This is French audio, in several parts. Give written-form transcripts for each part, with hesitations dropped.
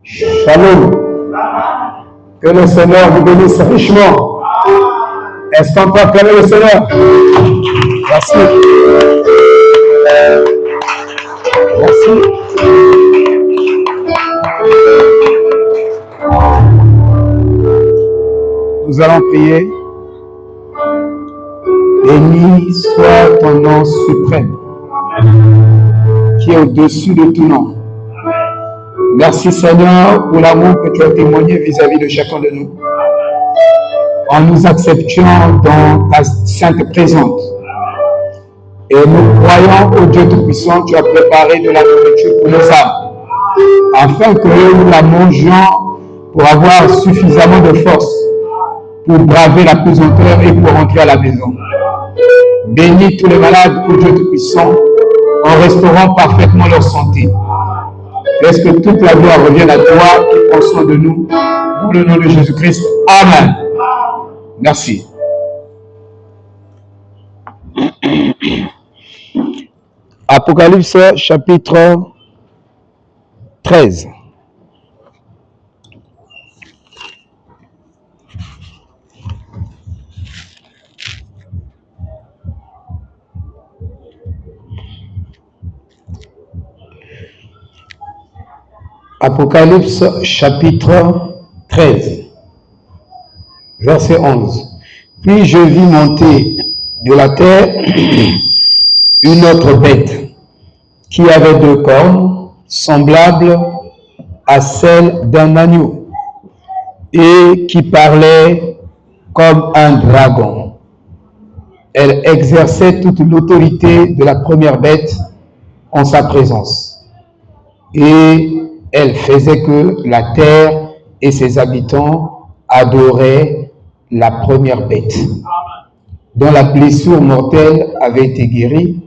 Shalom. Que le Seigneur vous bénisse richement. Est-ce qu'on peut acclamer le Seigneur? Merci. Merci. Nous allons prier. Béni soit ton nom suprême, qui est au-dessus de tout nom. Merci Seigneur pour l'amour que tu as témoigné vis-à-vis de chacun de nous. En nous acceptant dans ta sainte présence. Et nous croyons au Dieu Tout-Puissant, tu as préparé de la nourriture pour nos âmes, afin que nous la mangions pour avoir suffisamment de force pour braver la pesanteur et pour rentrer à la maison. Bénis tous les malades au Dieu Tout-Puissant en restaurant parfaitement leur santé. Laisse que toute la gloire revienne à toi qui prends soin de nous. Dans le nom de Jésus-Christ. Amen. Merci. Apocalypse chapitre 13. Apocalypse chapitre 13, verset 11. Puis je vis monter de la terre une autre bête qui avait 2 cornes, semblables à celle d'un agneau, et qui parlait comme un dragon. Elle exerçait toute l'autorité de la première bête en sa présence. Et elle faisait que la terre et ses habitants adoraient la première bête, dont la blessure mortelle avait été guérie.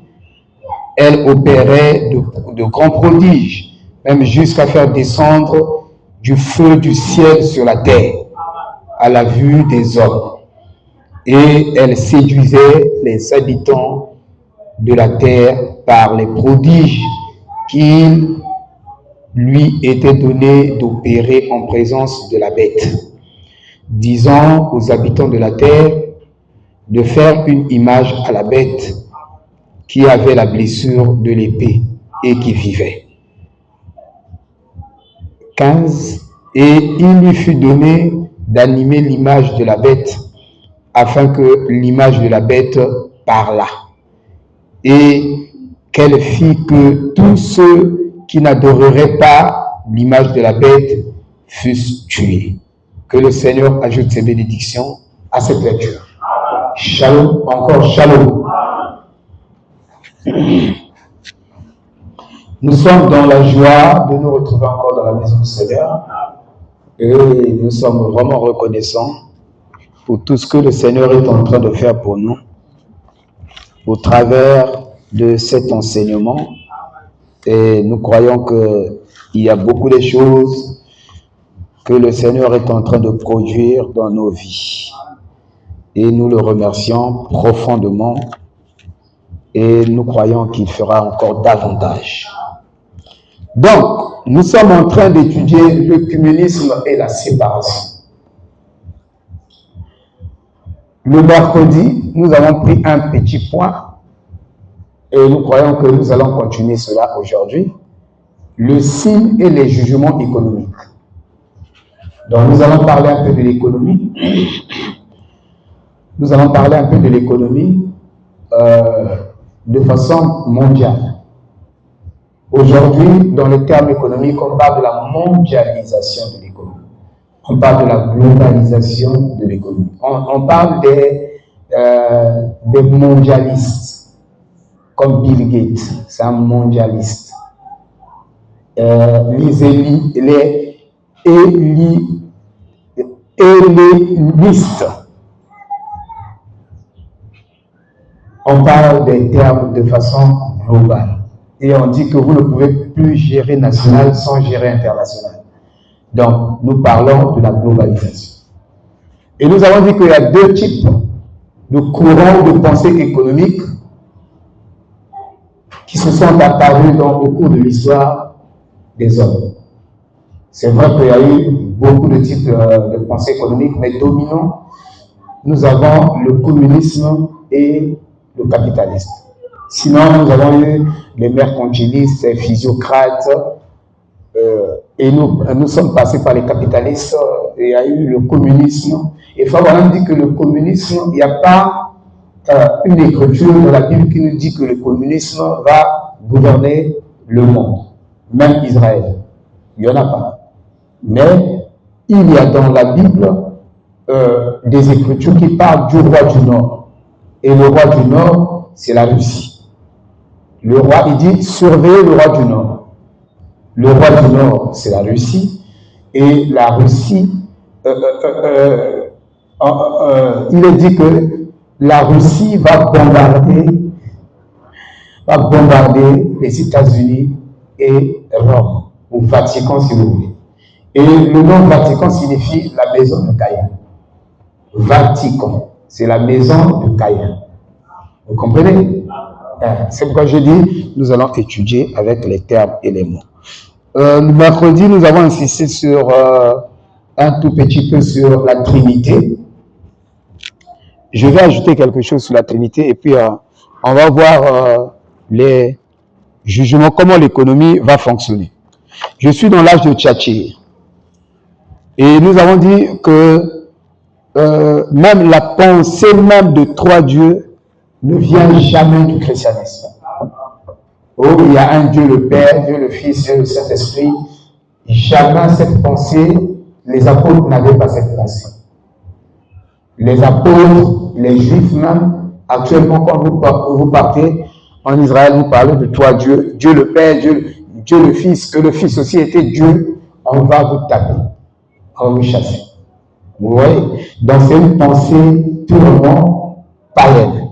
Elle opérait de grands prodiges, même jusqu'à faire descendre du feu du ciel sur la terre, à la vue des hommes. Et elle séduisait les habitants de la terre par les prodiges qu'il lui était donné d'opérer en présence de la bête, disant aux habitants de la terre de faire une image à la bête qui avait la blessure de l'épée et qui vivait. 15. Et il lui fut donné d'animer l'image de la bête, afin que l'image de la bête parlât, et qu'elle fit que tous ceux qui n'adoreraient pas l'image de la bête fussent tués. Que le Seigneur ajoute ses bénédictions à cette lecture. Shalom, encore shalom. Nous sommes dans la joie de nous retrouver encore dans la maison du Seigneur et nous sommes vraiment reconnaissants pour tout ce que le Seigneur est en train de faire pour nous au travers de cet enseignement. Et nous croyons qu'il y a beaucoup de choses que le Seigneur est en train de produire dans nos vies. Et nous le remercions profondément et nous croyons qu'il fera encore davantage. Donc, nous sommes en train d'étudier l'œcuménisme et la séparation. Le mercredi, nous avons pris un petit point et nous croyons que nous allons continuer cela aujourd'hui. Le signe et les jugements économiques. Donc, nous allons parler un peu de l'économie. Nous allons parler un peu de l'économie de façon mondiale. Aujourd'hui, dans le terme économique, on parle de la mondialisation de l'économie. On parle de la globalisation de l'économie. On parle des mondialistes, comme Bill Gates, c'est un mondialiste. Les hellénistes. On parle des termes de façon globale. Et on dit que vous ne pouvez plus gérer national sans gérer international. Donc, nous parlons de la globalisation. Et nous avons dit qu'il y a 2 types de courants de pensée économique qui se sont apparus au cours de l'histoire des hommes. C'est vrai qu'il y a eu beaucoup de types de pensées économiques, mais dominant, nous avons le communisme et le capitalisme. Sinon, nous avons eu les mercantilistes, les physiocrates, et nous sommes passés par les capitalistes, il y a eu le communisme. Et Fabraham dit que le communisme, il n'y a pas une écriture dans la Bible qui nous dit que le communisme va gouverner le monde, même Israël. Il n'y en a pas. Mais il y a dans la Bible des écritures qui parlent du roi du Nord. Et le roi du Nord, c'est la Russie. Le roi, il dit, surveillez le roi du Nord. Le roi du Nord, c'est la Russie. Et la Russie, il est dit que la Russie va bombarder les États-Unis et Rome, ou Vatican si vous voulez. Et le nom Vatican signifie la maison de Caïn. Vatican, c'est la maison de Caïn. Vous comprenez? C'est pourquoi je dis, nous allons étudier avec les termes et les mots. Le mercredi, nous avons insisté sur un tout petit peu sur la Trinité. Je vais ajouter quelque chose sur la Trinité et puis on va voir les jugements, comment l'économie va fonctionner. Je suis dans l'âge de Tchatchir. Et nous avons dit que même la pensée même de trois dieux ne vient jamais du christianisme. Oh, il y a un Dieu le Père, Dieu le Fils, Dieu le Saint-Esprit. Jamais cette pensée, les apôtres n'avaient pas cette pensée. Les apôtres, les Juifs même, actuellement quand vous partez en Israël, vous parlez de trois dieux, Dieu le Père, Dieu le Fils, que le Fils aussi était Dieu, on va vous taper, on va vous chasser. Vous voyez? Donc c'est une pensée purement païenne.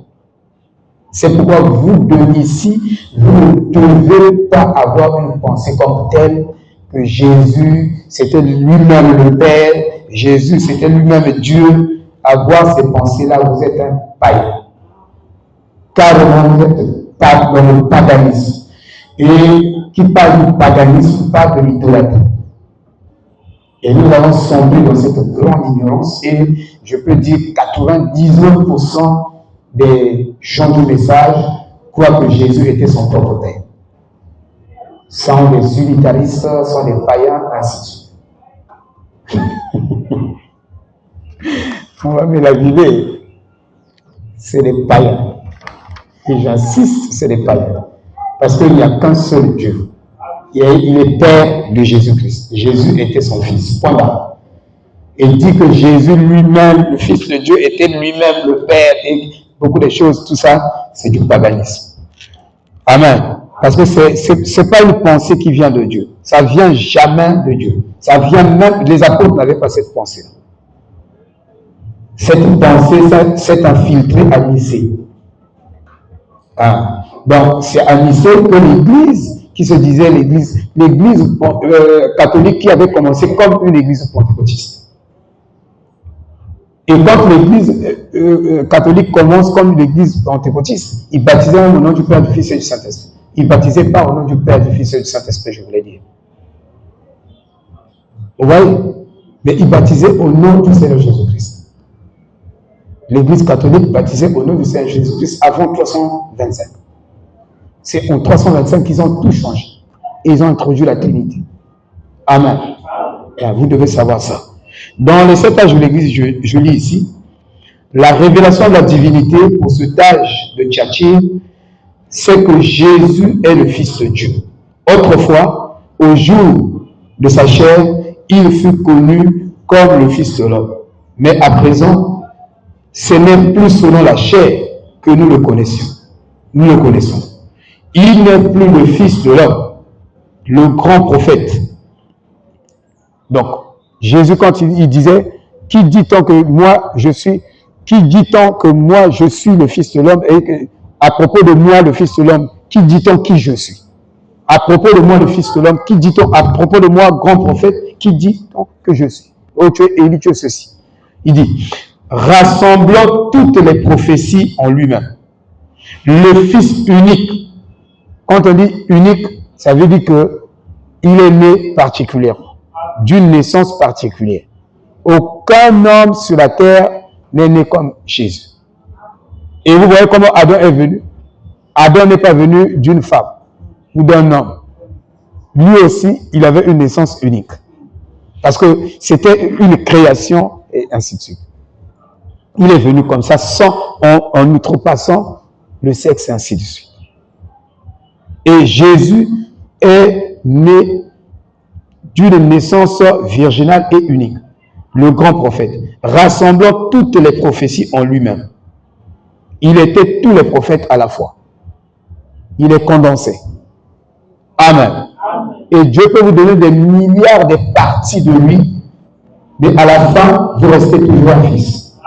C'est pourquoi vous deux ici, vous ne devez pas avoir une pensée comme telle que Jésus, c'était lui-même le Père, Jésus, c'était lui-même Dieu. Avoir ces pensées-là, vous êtes un païen. Carrément, vous êtes dans le paganisme. Et qui parle du paganisme, parle de l'idolâtrie. Et nous allons sombrer dans cette grande ignorance. Et je peux dire 99% des gens du message croient que Jésus était son propre Père. Sont des unitaristes, sont des païens, ainsi de suite. On va me la vider. C'est des païens. Et j'insiste, c'est des païens. Parce qu'il n'y a qu'un seul Dieu. Il est Père de Jésus-Christ. Jésus était son Fils. Point barre. Il dit que Jésus lui-même, le Fils de Dieu, était lui-même le Père. Et beaucoup de choses, tout ça, c'est du paganisme. Amen. Parce que ce n'est pas une pensée qui vient de Dieu. Ça ne vient jamais de Dieu. Ça vient même, les apôtres n'avaient pas cette pensée. Cette pensée s'est infiltrée à Nicée. Ah. Donc, c'est à Nicée que l'Église, qui se disait l'Église catholique qui avait commencé comme une Église pentecôtiste. Et quand l'Église catholique commence comme une Église pentecôtiste, ils baptisaient au nom du Père, du Fils et du Saint-Esprit. Ils ne baptisaient pas au nom du Père, du Fils et du Saint-Esprit, je voulais dire. Vous voyez? Mais ils baptisaient au nom du Seigneur Jésus-Christ. L'Église catholique baptisait au nom du Seigneur Jésus-Christ avant 325. C'est en 325 qu'ils ont tout changé. Et ils ont introduit la Trinité. Amen. Et vous devez savoir ça. Dans les 7 âges de l'Église, je lis ici, la révélation de la divinité pour cet âge de Tchatchir, c'est que Jésus est le Fils de Dieu. Autrefois, au jour de sa chair, il fut connu comme le Fils de l'homme. Mais à présent, ce n'est plus selon la chair que nous le connaissions. Nous le connaissons. Il n'est plus le Fils de l'homme, le grand prophète. Donc, Jésus, quand il disait, qui dit-on que moi je suis le Fils de l'homme, et à propos de moi, le Fils de l'homme, qui dit-on qui je suis? À propos de moi, le Fils de l'homme, qui dit-on à propos de moi, grand prophète, qui dit-on que je suis? Oh, tu es Élie, tu es ceci. Il dit, rassemblant toutes les prophéties en lui-même. Le Fils unique. Quand on dit unique, ça veut dire qu'il est né particulièrement. d'une naissance particulière. Aucun homme sur la terre n'est né comme Jésus. Et vous voyez comment Adam est venu. Adam n'est pas venu d'une femme ou d'un homme. Lui aussi, il avait une naissance unique. Parce que c'était une création et ainsi de suite. Il est venu comme ça, en outrepassant le sexe et ainsi de suite. Et Jésus est né d'une naissance virginale et unique. Le grand prophète, rassemblant toutes les prophéties en lui-même. Il était tous les prophètes à la fois. Il est condensé. Amen. Et Dieu peut vous donner des milliards de parties de lui, mais à la fin, vous restez toujours un fils.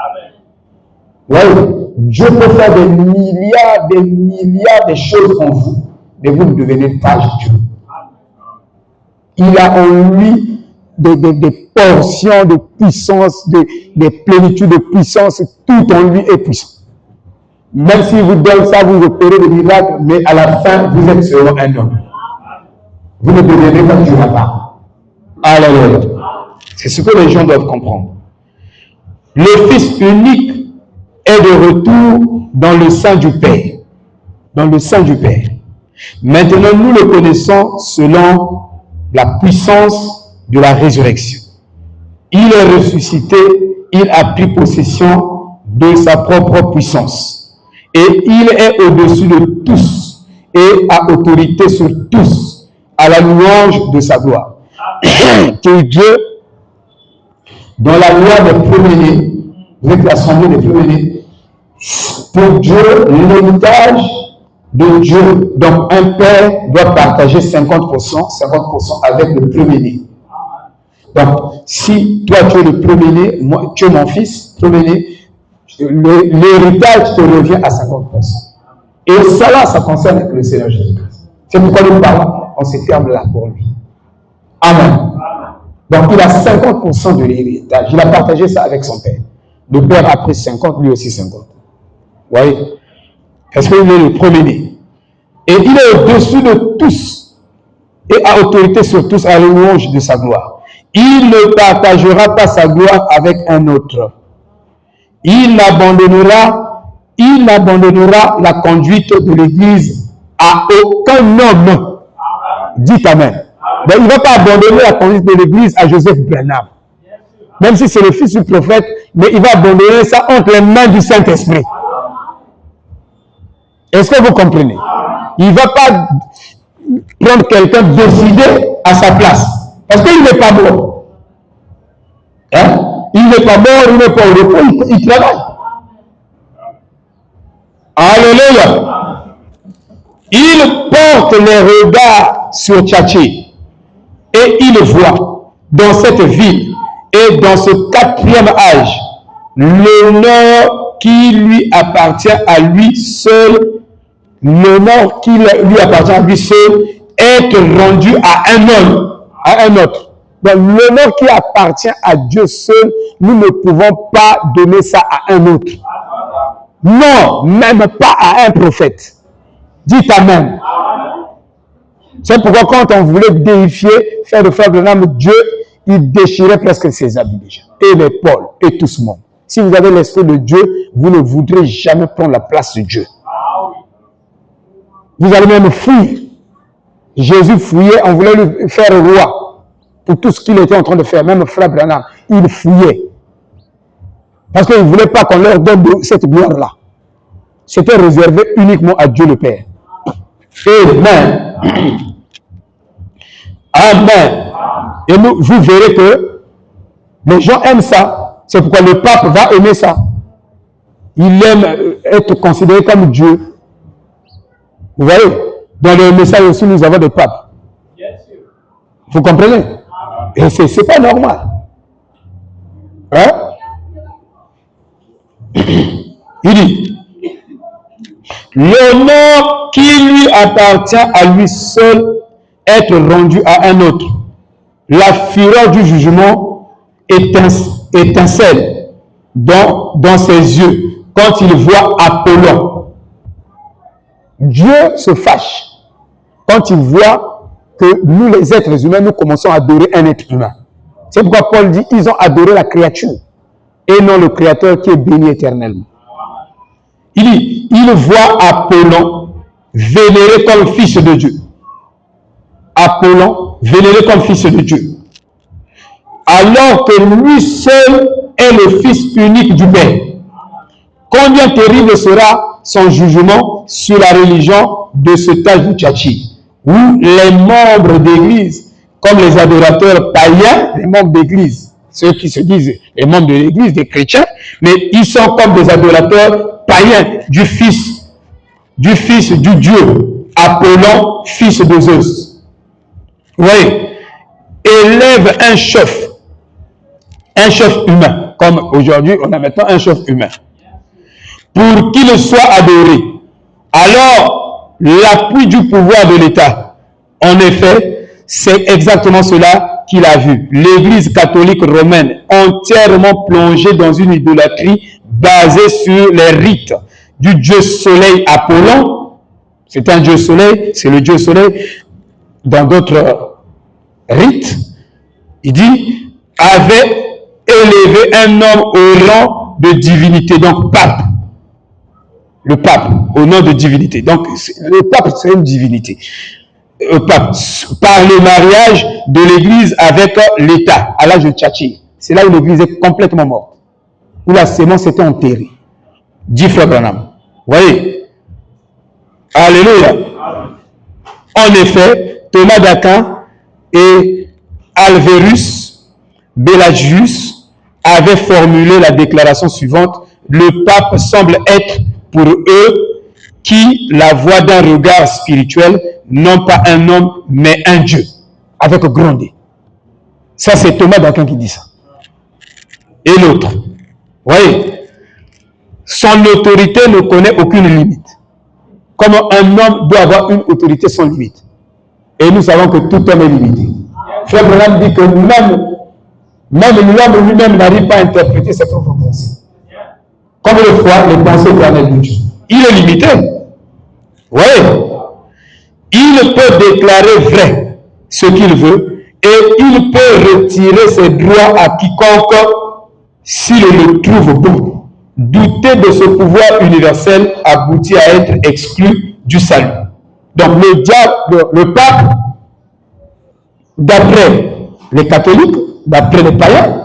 Oui, Dieu peut faire des milliards de choses en vous, mais vous ne devenez pas Dieu. Il a en lui des portions de puissance, des plénitudes de puissance, tout en lui est puissant. Même s'il vous donne ça, vous opérez des miracles, mais à la fin, vous êtes seulement un homme. Vous ne devenez pas Dieu là-bas. Alléluia. C'est ce que les gens doivent comprendre. Le Fils unique est de retour dans le sein du Père. Dans le sein du Père. Maintenant, nous le connaissons selon la puissance de la résurrection. Il est ressuscité, il a pris possession de sa propre puissance. Et il est au-dessus de tous et a autorité sur tous, à la louange de sa gloire. Que Dieu, dans la loi des premiers-nés, vous êtes l'assemblée des premiers-nés, pour Dieu, l'héritage de Dieu, donc un père doit partager 50% avec le premier-né. Donc, si toi tu es le premier-né, moi tu es mon fils, premier-né, l'héritage te revient à 50%. Et cela, ça concerne le Seigneur Jésus-Christ. C'est pourquoi nous parlons, on se ferme là pour lui. Amen. Donc, il a 50% de l'héritage. Il a partagé ça avec son père. Le père a pris 50, lui aussi 50. Vous voyez? Parce qu'il est le premier-né. Et il est au-dessus de tous et a autorité sur tous à la louange de sa gloire. Il ne partagera pas sa gloire avec un autre. Il abandonnera la conduite de l'Église à aucun homme. Dites Amen. Ben, il ne va pas abandonner la conduite de l'Église à Joseph Branham. Même si c'est le fils du prophète, mais il va abandonner ça entre les mains du Saint-Esprit. Est-ce que vous comprenez? Il ne va pas prendre quelqu'un décidé à sa place. Parce qu'il n'est pas mort. Hein? Il n'est pas mort, il n'est pas au repos, il travaille. Alléluia. Il porte les regards sur Tchatché et il voit dans cette ville et dans ce 4e âge l'honneur qui lui appartient à lui seul. L'honneur qui lui appartient à lui seul est rendu à un homme, à un autre. Donc l'honneur qui appartient à Dieu seul, nous ne pouvons pas donner ça à un autre. Non, même pas à un prophète. Dites Amen. C'est pourquoi quand on voulait déifier, faire de frère Branham, Dieu, il déchirait presque ses habits déjà. Et les Paul, et tout ce monde. Si vous avez l'esprit de Dieu, vous ne voudrez jamais prendre la place de Dieu. Vous allez même fuir. Jésus fouillait, on voulait lui faire roi pour tout ce qu'il était en train de faire. Même frère Branham, il fouillait. Parce qu'il ne voulait pas qu'on leur donne cette gloire-là. C'était réservé uniquement à Dieu le Père. Amen. Amen. Et vous verrez que les gens aiment ça. C'est pourquoi le pape va aimer ça. Il aime être considéré comme Dieu. Vous voyez, dans le message aussi, nous avons des papes. Vous comprenez? Et c'est pas normal. Hein? Il dit, l'honneur qui lui appartient à lui seul est rendu à un autre. La fureur du jugement étincelle dans ses yeux quand il voit Apollon. Dieu se fâche quand il voit que nous, les êtres humains, nous commençons à adorer un être humain. C'est pourquoi Paul dit, ils ont adoré la créature et non le Créateur qui est béni éternellement. Il dit, ils voient Apollon vénéré comme fils de Dieu. Apollon vénéré comme fils de Dieu. Alors que lui seul est le fils unique du Père. Combien terrible sera son jugement sur la religion de ce tal du Tchatchi, où les membres d'église, comme les adorateurs païens, les membres d'église, ceux qui se disent les membres de l'église, des chrétiens, mais ils sont comme des adorateurs païens du fils du Dieu, Apollon, fils de Zeus. Oui, élève un chef humain, comme aujourd'hui on a maintenant un chef humain, pour qu'il soit adoré. Alors, l'appui du pouvoir de l'État, en effet, c'est exactement cela qu'il a vu. L'Église catholique romaine, entièrement plongée dans une idolâtrie basée sur les rites du dieu soleil Apollon. C'est un dieu soleil, c'est le dieu soleil. Dans d'autres rites, il dit, avait élevé un homme au rang de divinité, donc pape. Le pape, au nom de divinité. Donc, le pape, c'est une divinité. Pape, par le mariage de l'Église avec l'État, à l'âge de Tchatchi. C'est là où l'Église est complètement morte. Où la sémence était enterrée. Dit Frère Branham. Vous voyez? Alléluia. En effet, Thomas d'Aquin et Alverus Pelagius avaient formulé la déclaration suivante. Le pape semble être pour eux qui la voient d'un regard spirituel, non pas un homme, mais un Dieu, avec grand D. Ça, c'est Thomas d'Aquin qui dit ça. Et l'autre, vous voyez, son autorité ne connaît aucune limite. Comme un homme doit avoir une autorité sans limite. Et nous savons que tout homme est limité. Frère Branham dit que même l'homme lui-même n'arrive pas à interpréter ses propres pensées. Comme le fois, les pensées éternelles de Dieu. Il est limité. Oui. Il peut déclarer vrai ce qu'il veut et il peut retirer ses droits à quiconque s'il le trouve bon. Douter de ce pouvoir universel aboutit à être exclu du salut. Donc le diable, le pape, d'après les catholiques, d'après les païens,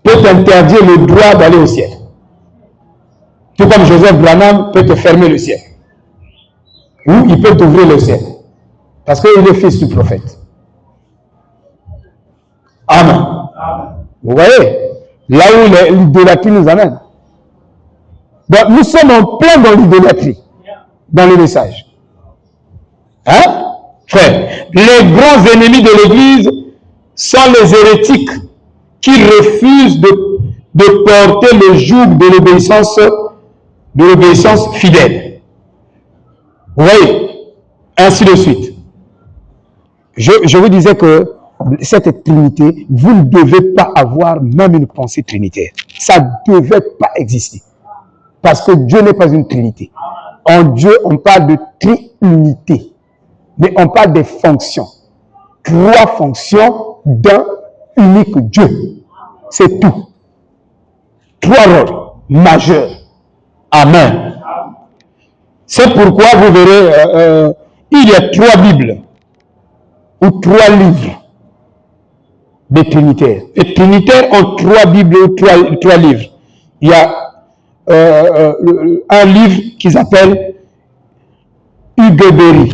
peut interdire le droit d'aller au ciel. Tout comme Joseph Branham peut te fermer le ciel. Ou il peut t'ouvrir le ciel. Parce qu'il est fils du prophète. Amen. Vous voyez? Là où l'idolâtrie nous amène. Donc nous sommes en plein dans l'idolâtrie. Dans le message. Hein? Frère, les grands ennemis de l'Église sont les hérétiques qui refusent de porter le joug de l'obéissance fidèle. Vous voyez? Ainsi de suite. Je vous disais que cette trinité, vous ne devez pas avoir même une pensée trinitaire. Ça ne devait pas exister. Parce que Dieu n'est pas une trinité. En Dieu, on parle de triunité. Mais on parle des fonctions. 3 fonctions d'un unique Dieu. C'est tout. 3 rôles majeurs. Amen. C'est pourquoi vous verrez, il y a 3 Bibles ou 3 livres des Trinitaires. Les Trinitaires ont 3 Bibles ou 3 livres. Il y a un livre qu'ils appellent Hugues Berry.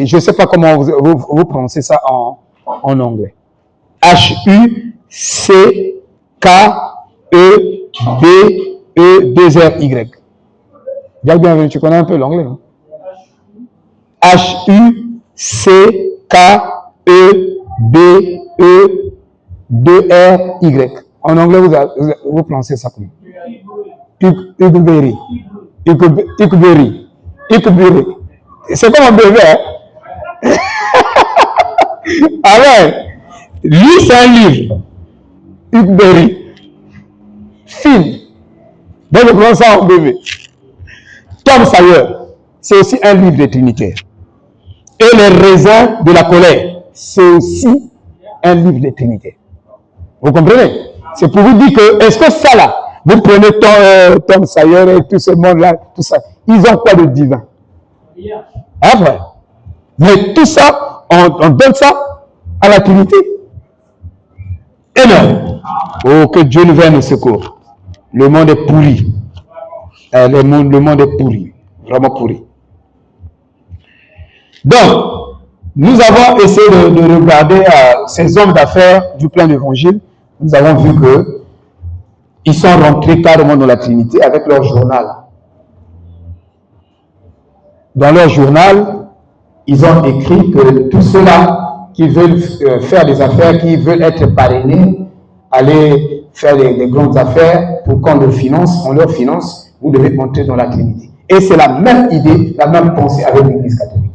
Je ne sais pas comment vous prononcez ça en anglais. H-U-C-K-E-B-E-2-R-Y. Bienvenue, tu connais un peu l'anglais. Hein? H-U-C-K-E-B-E-2-R-Y. En anglais, vous prononcez ça comment? Hugues Berry. C'est comme un bébé. Hein? Alors, lui, c'est un livre. Hugues Berry. Film. Donc, je prends ça en bébé. Tom Sawyer, c'est aussi un livre de Trinitaire. Et les raisins de la colère, c'est aussi un livre de Trinité. Vous comprenez? C'est pour vous dire que, est-ce que ça là, vous prenez Tom Sawyer et tout ce monde-là, tout ça, ils ont quoi de divin? Ah vrai. Mais tout ça, on donne ça à la Trinité. Énorme. Oh, que Dieu nous vienne au secours. Le monde est pourri. Le monde est pourri. Vraiment pourri. Donc, nous avons essayé de regarder ces hommes d'affaires du plan d'évangile. Nous avons vu que ils sont rentrés carrément dans la Trinité avec leur journal. Dans leur journal, ils ont écrit que tous ceux-là qui veulent faire des affaires, qui veulent être parrainés, aller faire des grandes affaires pour qu'on leur finance, vous devez entrer dans la Trinité. Et c'est la même idée, la même pensée avec l'Église catholique.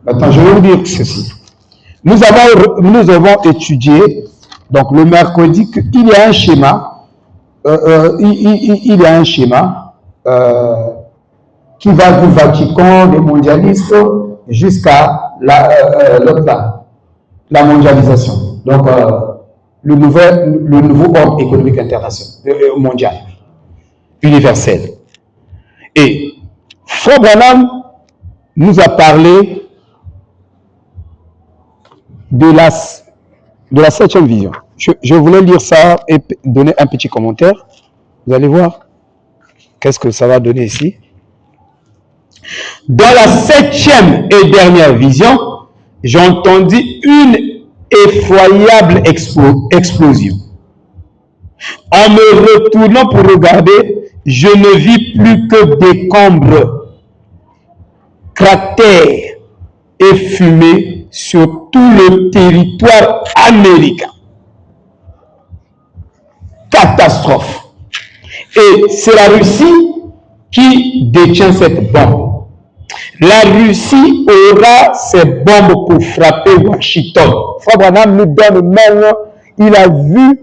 Maintenant, je vais vous dire ceci. Nous avons étudié, donc le mercredi, qu'il y a un schéma, il y a un schéma qui va du Vatican, des mondialistes, jusqu'à la mondialisation. Donc, le nouveau ordre économique international, mondial, universel. Et Frère Branham nous a parlé de la 7e vision. Je voulais lire ça et donner un petit commentaire. Vous allez voir qu'est-ce que ça va donner ici. Dans la 7e et dernière vision, j'ai entendu une effroyable explosion. En me retournant pour regarder, je ne vis plus que décombres, cratères et fumée sur tout le territoire américain. Catastrophe. Et c'est la Russie qui détient cette bombe. La Russie aura ses bombes pour frapper Washington. Frère Branham nous donne même, il a vu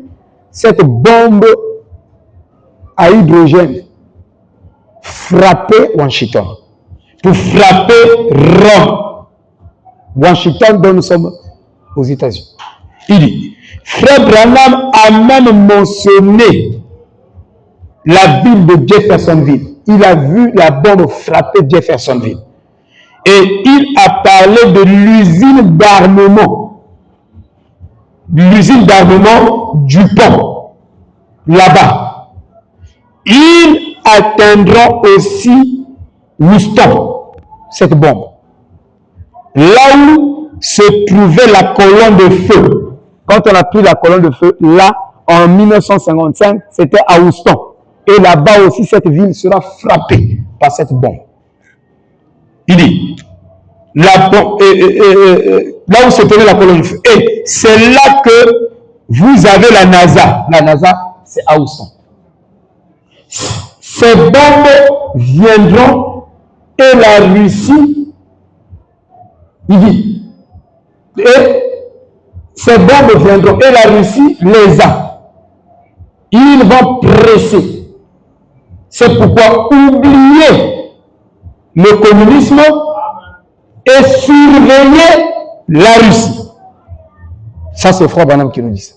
cette bombe à hydrogène frapper Washington, pour frapper Rome. Washington, dont nous sommes aux États-Unis. Il dit, Frère Branham a même mentionné la ville de Jeffersonville. Il a vu la bombe frapper Jeffersonville. Et il a parlé de l'usine d'armement. L'usine d'armement DuPont. Là-bas. Ils atteindront aussi Houston, cette bombe. Là où se trouvait la colonne de feu. Quand on a pris la colonne de feu, là, en 1955, c'était à Houston. Et là-bas aussi, cette ville sera frappée par cette bombe. Il dit, là où se trouvait la colonne de feu. Et c'est là que vous avez la NASA. La NASA, c'est à Houston. Ces bombes viendront et la Russie, il dit, et ces bombes viendront et la Russie les a. Ils vont presser. C'est pourquoi oubliez le communisme et surveiller la Russie. Ça, c'est Frère Branham qui nous dit ça.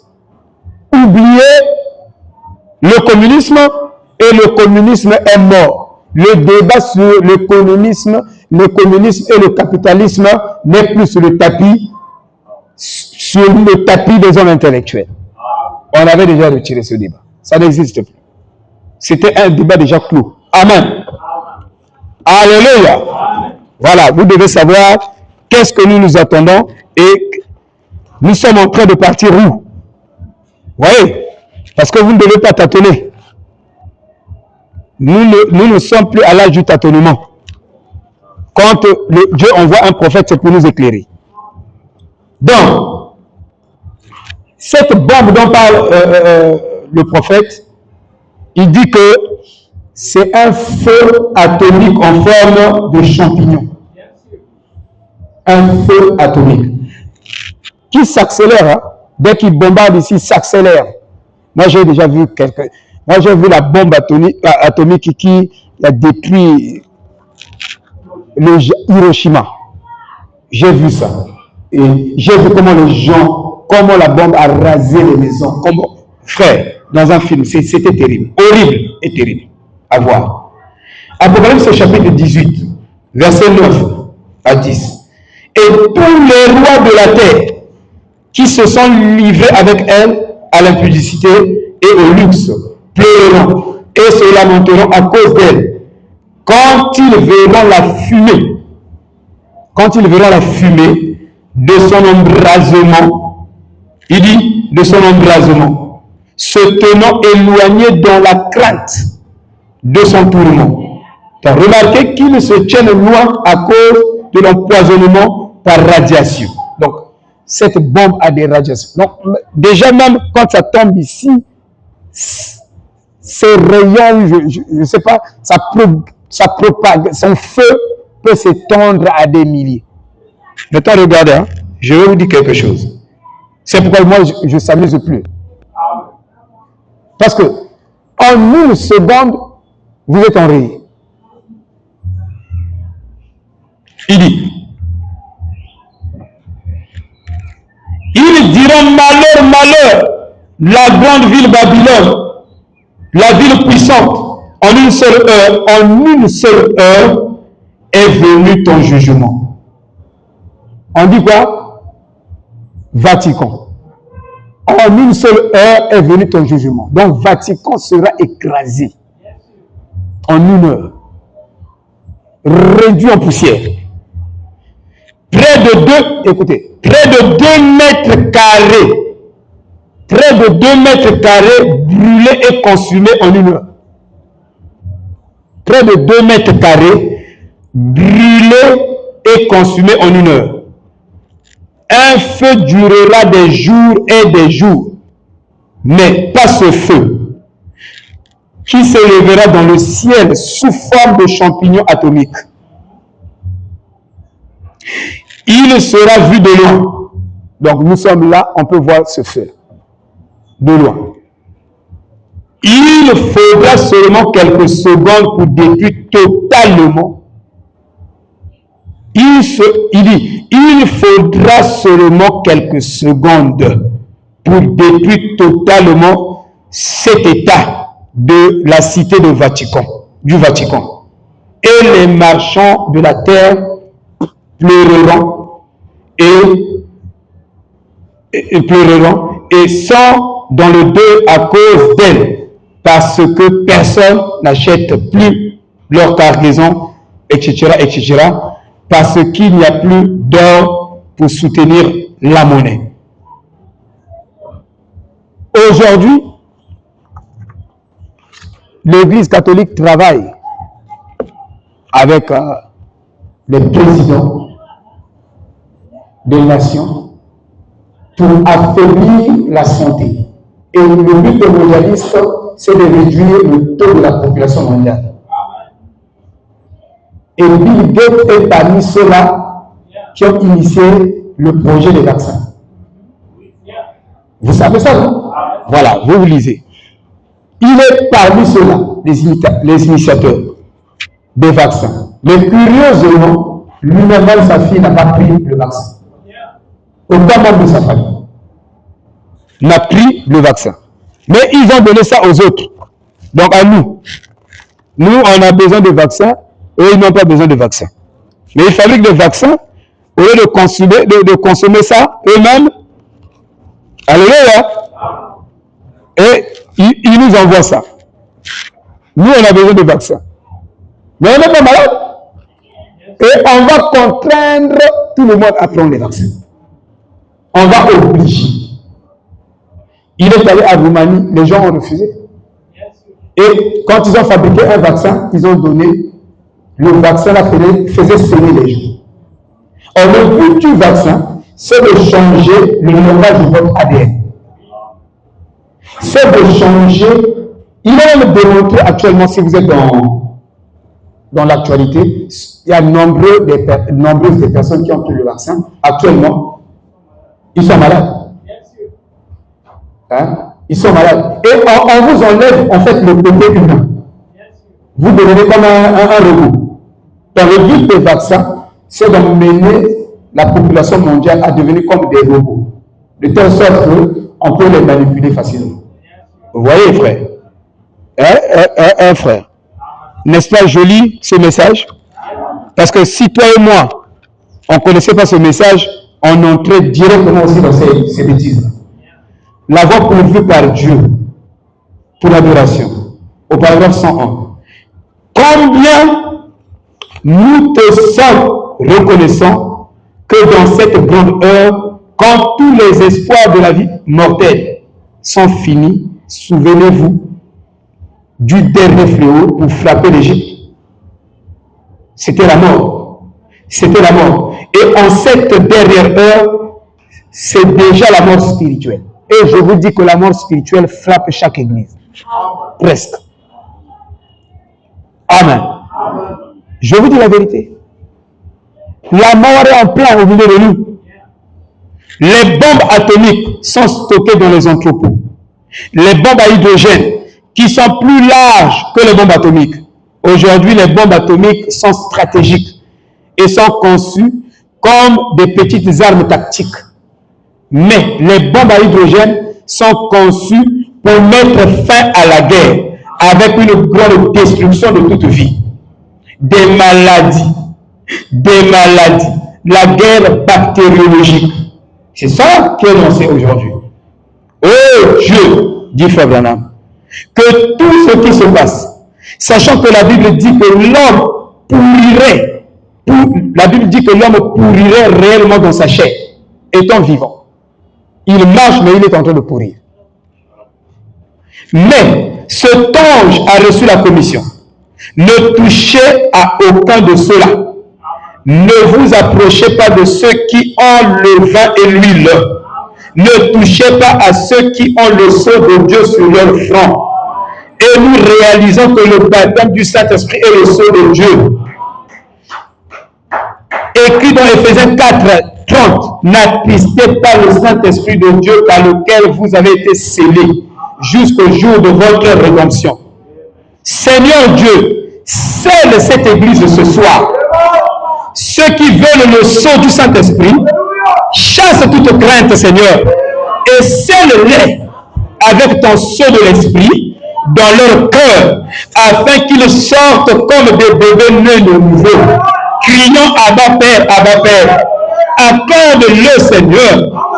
Oubliez le communisme et le communisme est mort. Le débat sur le communisme et le capitalisme n'est plus sur le tapis des hommes intellectuels. On avait déjà retiré ce débat. Ça n'existe plus. C'était un débat déjà clos. Amen. Alléluia. Voilà, vous devez savoir qu'est-ce que nous nous attendons et nous sommes en train de partir où? Vous voyez? Parce que vous ne devez pas tâtonner. Nous ne sommes plus à l'âge du tâtonnement. Quand Dieu envoie un prophète, c'est pour nous éclairer. Donc, cette bombe dont parle le prophète, il dit que c'est un feu atomique en forme de champignon. Un feu atomique. Qui s'accélère, hein? Dès qu'il bombarde ici, s'accélère. Moi, j'ai déjà vu Moi, j'ai vu la bombe atomique qui a détruit le Hiroshima. J'ai vu ça. Et j'ai vu comment les gens comment la bombe a rasé les maisons. Comment... Frère, dans un film, c'était terrible, horrible et terrible à voir. Apocalypse chapitre 18, verset 9 à 10. Et tous les rois de la terre qui se sont livrés avec elle à l'impudicité et au luxe, pleureront et se lamenteront à cause d'elle. Quand ils verront la fumée de son embrasement, il dit de son embrasement, se tenant éloigné dans la crainte de son tourment. Tu as remarqué qu'ils se tiennent loin à cause de l'empoisonnement par radiation. Donc, cette bombe a des radiations. Donc, déjà même quand ça tombe ici, ces rayons, je ne sais pas, ça propague, son feu peut s'étendre à des milliers. Maintenant, regardez, hein, je vais vous dire quelque chose. C'est pourquoi moi, je ne s'amuse plus. Parce que en une seconde, vous êtes enrayé. Il dit, ils diront malheur, malheur, la grande ville Babylone, la ville puissante, en une seule heure est venu ton jugement. On dit quoi? Vatican. En une seule heure est venu ton jugement. Donc Vatican sera écrasé en une heure, réduit en poussière. Près de 2 mètres carrés brûlés et consumés en une heure. Près de 2 mètres carrés brûlés et consumés en une heure. Un feu durera des jours et des jours, mais pas ce feu qui se lèvera dans le ciel sous forme de champignons atomiques. Il sera vu de loin. Donc nous sommes là, on peut voir ce feu de loin. Il faudra seulement quelques secondes pour détruire totalement. Il dit, il faudra seulement quelques secondes pour détruire totalement cet état de la cité du Vatican. Et les marchands de la terre pleureront et sont dans le deuil à cause d'elle, parce que personne n'achète plus leur cargaison, etc., etc., parce qu'il n'y a plus d'or pour soutenir la monnaie. Aujourd'hui, l'Église catholique travaille avec les présidents des nations pour affaiblir la santé. Et le but mondialiste, c'est de réduire le taux de la population mondiale. Et Bill Gates est parmi ceux-là qui ont initié le projet des vaccins. Vous savez ça, non? Voilà, vous lisez. Il est parmi ceux-là, les initiateurs des vaccins. Mais curieusement, lui-même, sa fille n'a pas pris le vaccin. Aucun membre de sa famille n'a pris le vaccin. Mais ils ont donné ça aux autres. Donc à nous. Nous, on a besoin de vaccins. Eux, ils n'ont pas besoin de vaccins. Mais ils fabriquent des vaccins. Au lieu de consommer ça eux-mêmes. Alléluia. Et ils nous envoient ça. Nous, on a besoin de vaccins. Mais on n'est pas malade. Et on va contraindre tout le monde à prendre les vaccins. On va obliger. Il est allé à Roumanie, les gens ont refusé. Et quand ils ont fabriqué un vaccin, ils ont donné, le vaccin là faisait saigner les gens. Or, le but du vaccin, c'est de changer le langage de votre ADN. C'est de changer. Il a même démontré actuellement, si vous êtes dans l'actualité, il y a nombreuses des personnes qui ont pris le vaccin. Actuellement, ils sont malades. Hein? Ils sont malades. Et on vous enlève en fait le côté humain. Vous devenez comme un robot. Dans le but des vaccins, c'est d'emmener la population mondiale à devenir comme des robots. de telle sorte qu'on peut les manipuler facilement. Vous voyez, frère? Un frère. N'est-ce pas joli ce message? Parce que si toi et moi, on ne connaissait pas ce message, on entrait directement aussi dans ces bêtises. La voie prévue par Dieu pour l'adoration, au paragraphe 101. Combien nous te sommes reconnaissants que dans cette grande heure, quand tous les espoirs de la vie mortelle sont finis, souvenez-vous du dernier fléau pour frapper l'Égypte. C'était la mort. C'était la mort. Et en cette dernière heure, c'est déjà la mort spirituelle. Et je vous dis que la mort spirituelle frappe chaque église. Presque. Amen. Je vous dis la vérité. La mort est en plein au milieu de nous. Les bombes atomiques sont stockées dans les entrepôts. Les bombes à hydrogène qui sont plus larges que les bombes atomiques. Aujourd'hui, les bombes atomiques sont stratégiques et sont conçues comme des petites armes tactiques. Mais les bombes à hydrogène sont conçues pour mettre fin à la guerre avec une grande destruction de toute vie. Des maladies, la guerre bactériologique. C'est ça qui est lancé aujourd'hui. Oh Dieu, dit Frère Branham, que tout ce qui se passe, sachant que la Bible dit que l'homme pourrirait, réellement dans sa chair, étant vivant. Il marche, mais il est en train de pourrir. Mais cet ange a reçu la commission. Ne touchez à aucun de ceux-là. Ne vous approchez pas de ceux qui ont le vin et l'huile. Ne touchez pas à ceux qui ont le sceau de Dieu sur leur front. Et nous réalisons que le baptême du Saint-Esprit est le sceau de Dieu. Écrit dans Éphésiens 4, 30, n'attristez pas le Saint-Esprit de Dieu par lequel vous avez été scellés jusqu'au jour de votre rédemption. Seigneur Dieu, scelle cette église ce soir. Ceux qui veulent le sceau du Saint-Esprit, chasse toute crainte, Seigneur, et scelle-les avec ton sceau de l'Esprit dans leur cœur, afin qu'ils sortent comme des bébés nés de nouveau, criant Abba Père. Accorde-le, Seigneur.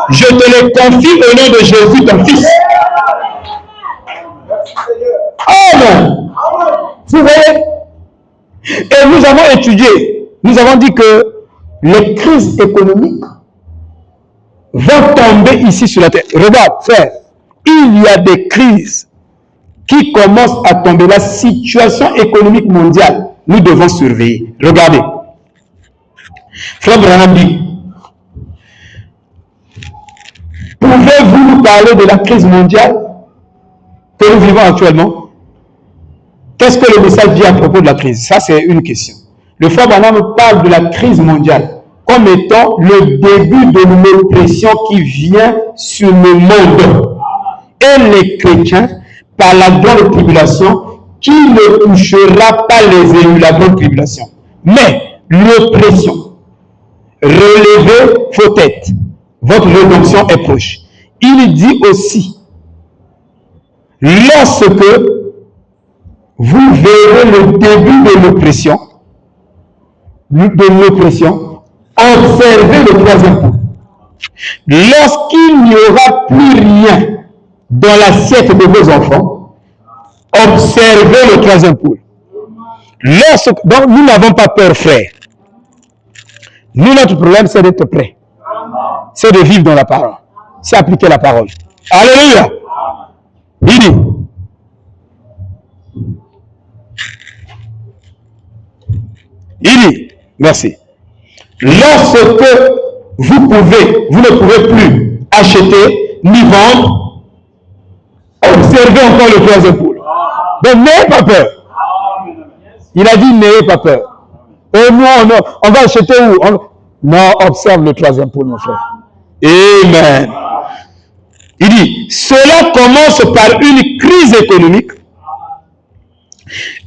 Je te les confie au nom de Jésus, ton Fils. Amen. Vous voyez? Et nous avons étudié, nous avons dit que les crises économiques vont tomber ici sur la terre. Regarde, frère, il y a des crises qui commencent à tomber. La situation économique mondiale, nous devons surveiller. Regardez. Frère Branham dit, pouvez-vous nous parler de la crise mondiale que nous vivons actuellement? Qu'est-ce que le message dit à propos de la crise? Ça, c'est une question. Le frère Branham parle de la crise mondiale comme étant le début de l'oppression qui vient sur le monde. Et les chrétiens, par la grande tribulation, qui ne touchera pas les élus, la grande tribulation. Mais l'oppression, relevez vos têtes, votre rédemption est proche. Il dit aussi, lorsque vous verrez le début de l'oppression, observez le troisième point. Lorsqu'il n'y aura plus rien dans l'assiette de vos enfants, observez le troisième point. Donc, nous n'avons pas peur, frère. Nous, notre problème, c'est d'être prêt. C'est de vivre dans la parole. C'est appliquer la parole. Alléluia. Il dit, merci. Lorsque vous ne pouvez plus acheter ni vendre, observez encore le troisième point. Donc, n'ayez pas peur. Il a dit, n'ayez pas peur. Et nous, on va acheter où? Non, observe le troisième point, mon frère. Amen. Il dit, cela commence par une crise économique,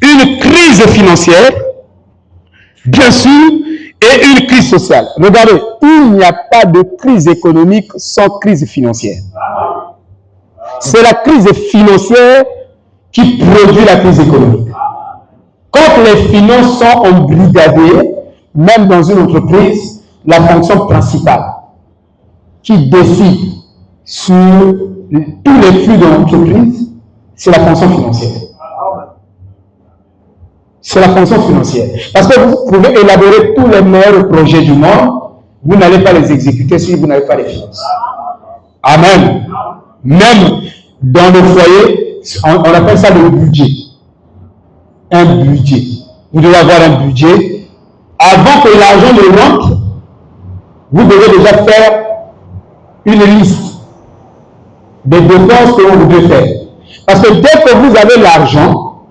une crise financière, bien sûr, et et une crise sociale. Regardez, il n'y a pas de crise économique sans crise financière. C'est la crise financière qui produit la crise économique. Quand les finances sont embrigadées, même dans une entreprise, la fonction principale qui décide sur tous les flux de l'entreprise, c'est la fonction financière. C'est la fonction financière. Parce que vous pouvez élaborer tous les meilleurs projets du monde, vous n'allez pas les exécuter si vous n'avez pas les finances. Amen. Même dans le foyer, on appelle ça le budget. Un budget. Vous devez avoir un budget. Avant que l'argent ne rentre, vous devez déjà faire une liste des dépenses que vous devez faire. Parce que dès que vous avez l'argent,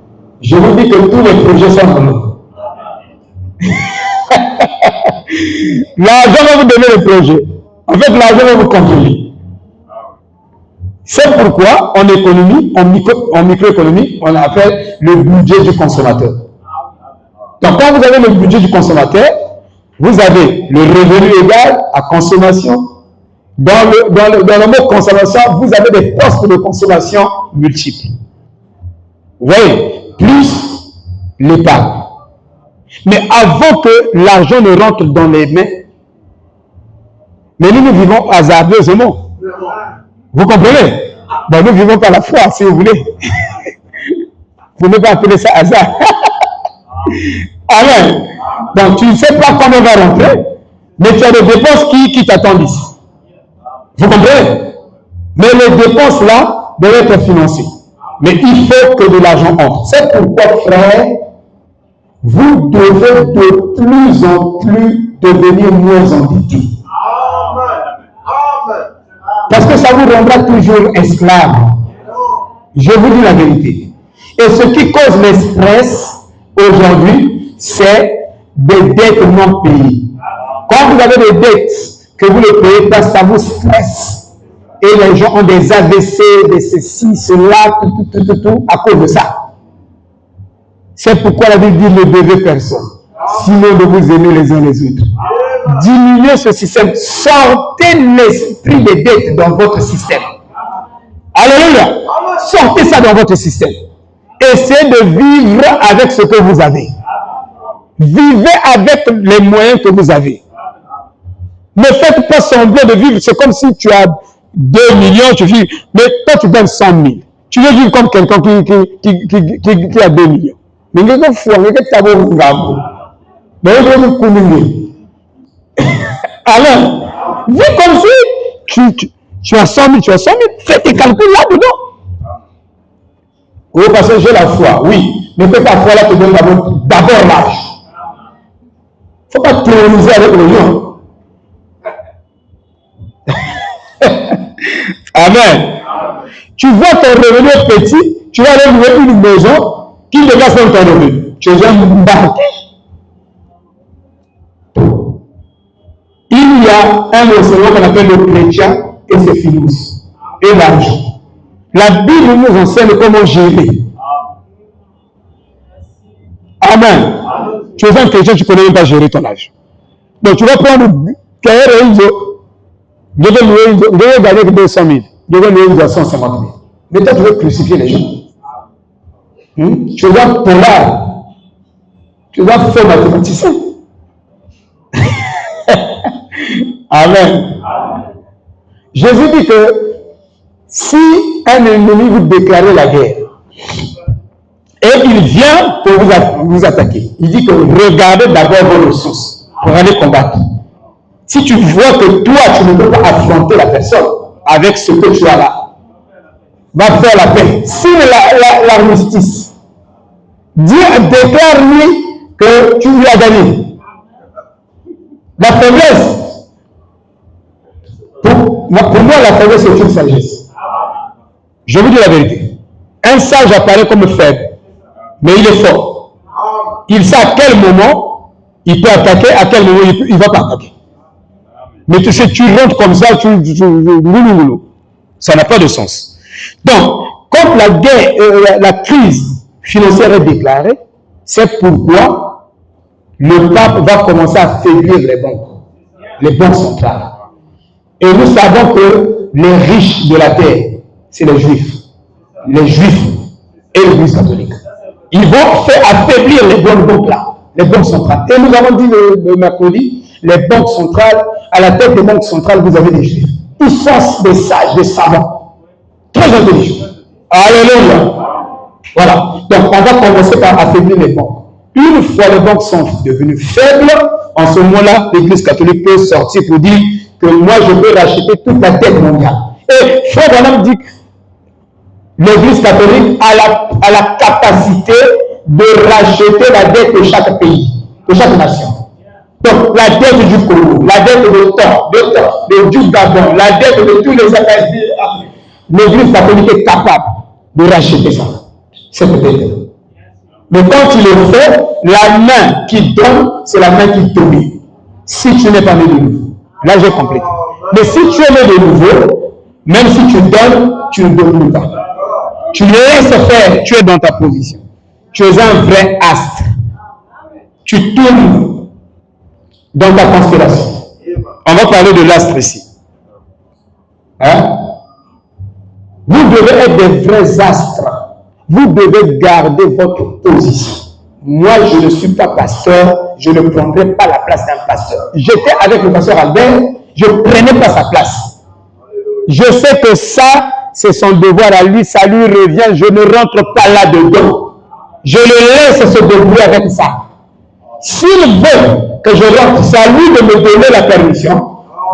je vous dis que tous les projets sont en œuvre. L'argent va vous donner le projet. En fait, l'argent va vous contrôler. C'est pourquoi, en économie, en microéconomie, on appelle le budget du consommateur. Donc, quand vous avez le budget du consommateur, vous avez le revenu égal à consommation. Dans le mot consommation, vous avez des postes de consommation multiples. Vous voyez, plus l'épargne. Mais avant que l'argent ne rentre dans les mains, mais nous vivons hasardeusement. Vous comprenez? Ben, nous vivons par la foi, si vous voulez. Vous ne pouvez pas appeler ça hasard. Amen. Donc, tu ne sais pas comment va rentrer, mais tu as des dépenses qui t'attendent ici. Vous comprenez? Mais les dépenses là doivent être financées. Mais il faut que de l'argent entre. C'est pourquoi, frère, vous devez de plus en plus devenir moins endettés. Parce que ça vous rendra toujours esclave. Je vous dis la vérité. Et ce qui cause le stress aujourd'hui, c'est des dettes non payées. Quand vous avez des dettes que vous ne payez pas, ça vous stresse. Et les gens ont des AVC, des ceci, cela, tout, à cause de ça. C'est pourquoi la Bible dit ne devez personne, sinon de vous aimer les uns les autres. Diminuez ce système, sortez l'esprit des dettes dans votre système. Alléluia. Sortez ça dans votre système. Essayez de vivre avec ce que vous avez. Vivez avec les moyens que vous avez. Ne faites pas semblant de vivre. C'est comme si tu as 2 millions, tu vis, mais toi tu donnes 100 000. Tu veux vivre comme quelqu'un qui a 2 millions. Mais quelqu'un fou, quelqu'un qui a beau gambo. Mais il faut que alors, vis comme si tu as 100 000, tu as 100 000, fais tes calculs là-dedans. Oui, parce que j'ai la foi, oui. Mais que ta foi là te donne d'abord l'âge. Il ne faut pas théoriser avec le lion. Amen. Tu vois ton revenu petit, tu vas aller louer une maison qui dépasse ton revenu. Tu es embarqué. Il y a un enseignement qu'on appelle le chrétien et ses finances et l'argent. La Bible nous enseigne comment gérer. Amen. Tu es un chrétien, tu ne connais même pas gérer ton argent. Donc tu vas prendre je vais gagner 200 000. Je vais louer 250 000. Mais toi, tu veux crucifier les gens. Tu dois polar. Tu dois faire mathématicien. Amen. Jésus dit que si un ennemi vous déclare la guerre et il vient pour vous attaquer, il dit que regardez d'abord vos ressources pour aller combattre. Si tu vois que toi, tu ne peux pas affronter la personne avec ce que tu as là, va faire la paix. Signe l'armistice. Dieu déclare-lui que tu lui as gagné. La faiblesse. Pour moi, la faiblesse est une sagesse. Je vous dis la vérité. Un sage apparaît comme faible, mais il est fort. Il sait à quel moment il peut attaquer, à quel moment il ne va pas attaquer. Mais si tu rentres comme ça, ça n'a pas de sens. Donc, quand la guerre, la crise financière est déclarée, c'est pourquoi le pape va commencer à affaiblir les banques centrales. Et nous savons que les riches de la terre, c'est les Juifs. Les Juifs et l'Église catholique. Ils vont faire affaiblir les banques là, les banques centrales. Et nous avons dit le mercredi, les banques centrales, à la tête des banques centrales, vous avez des Juifs. Ils sont des sages, des savants, très intelligents. Alléluia. Voilà. Donc, on va commencer par affaiblir les banques. Une fois les banques sont devenues faibles, en ce moment-là, l'Église catholique peut sortir pour dire que moi, je peux racheter toute la dette mondiale. Et Frère Branham dit que l'Église catholique a la capacité de racheter la dette de chaque pays, de chaque nation. Donc, la dette du Congo, la dette du Gabon, la dette de tous les États-Unis, l'Église catholique est capable de racheter ça. C'est peut-être. Mais quand tu le fais, la main qui donne, c'est la main qui domine. Si tu n'es pas né de nouveau. Là, j'ai complété. Mais si tu es né de nouveau, même si tu donnes, tu ne domines pas. Tu laisses faire, tu es dans ta position. Tu es un vrai astre. Tu tournes dans ta constellation. On va parler de l'astre ici. Hein? Vous devez être des vrais astres. Vous devez garder votre position. Moi, je ne suis pas pasteur, je ne prendrai pas la place d'un pasteur. J'étais avec le pasteur Albert, je ne prenais pas sa place. Je sais que ça, c'est son devoir à lui, ça lui revient, je ne rentre pas là-dedans. Je le laisse se débrouiller avec ça. S'il veut que je rentre, c'est à lui de me donner la permission,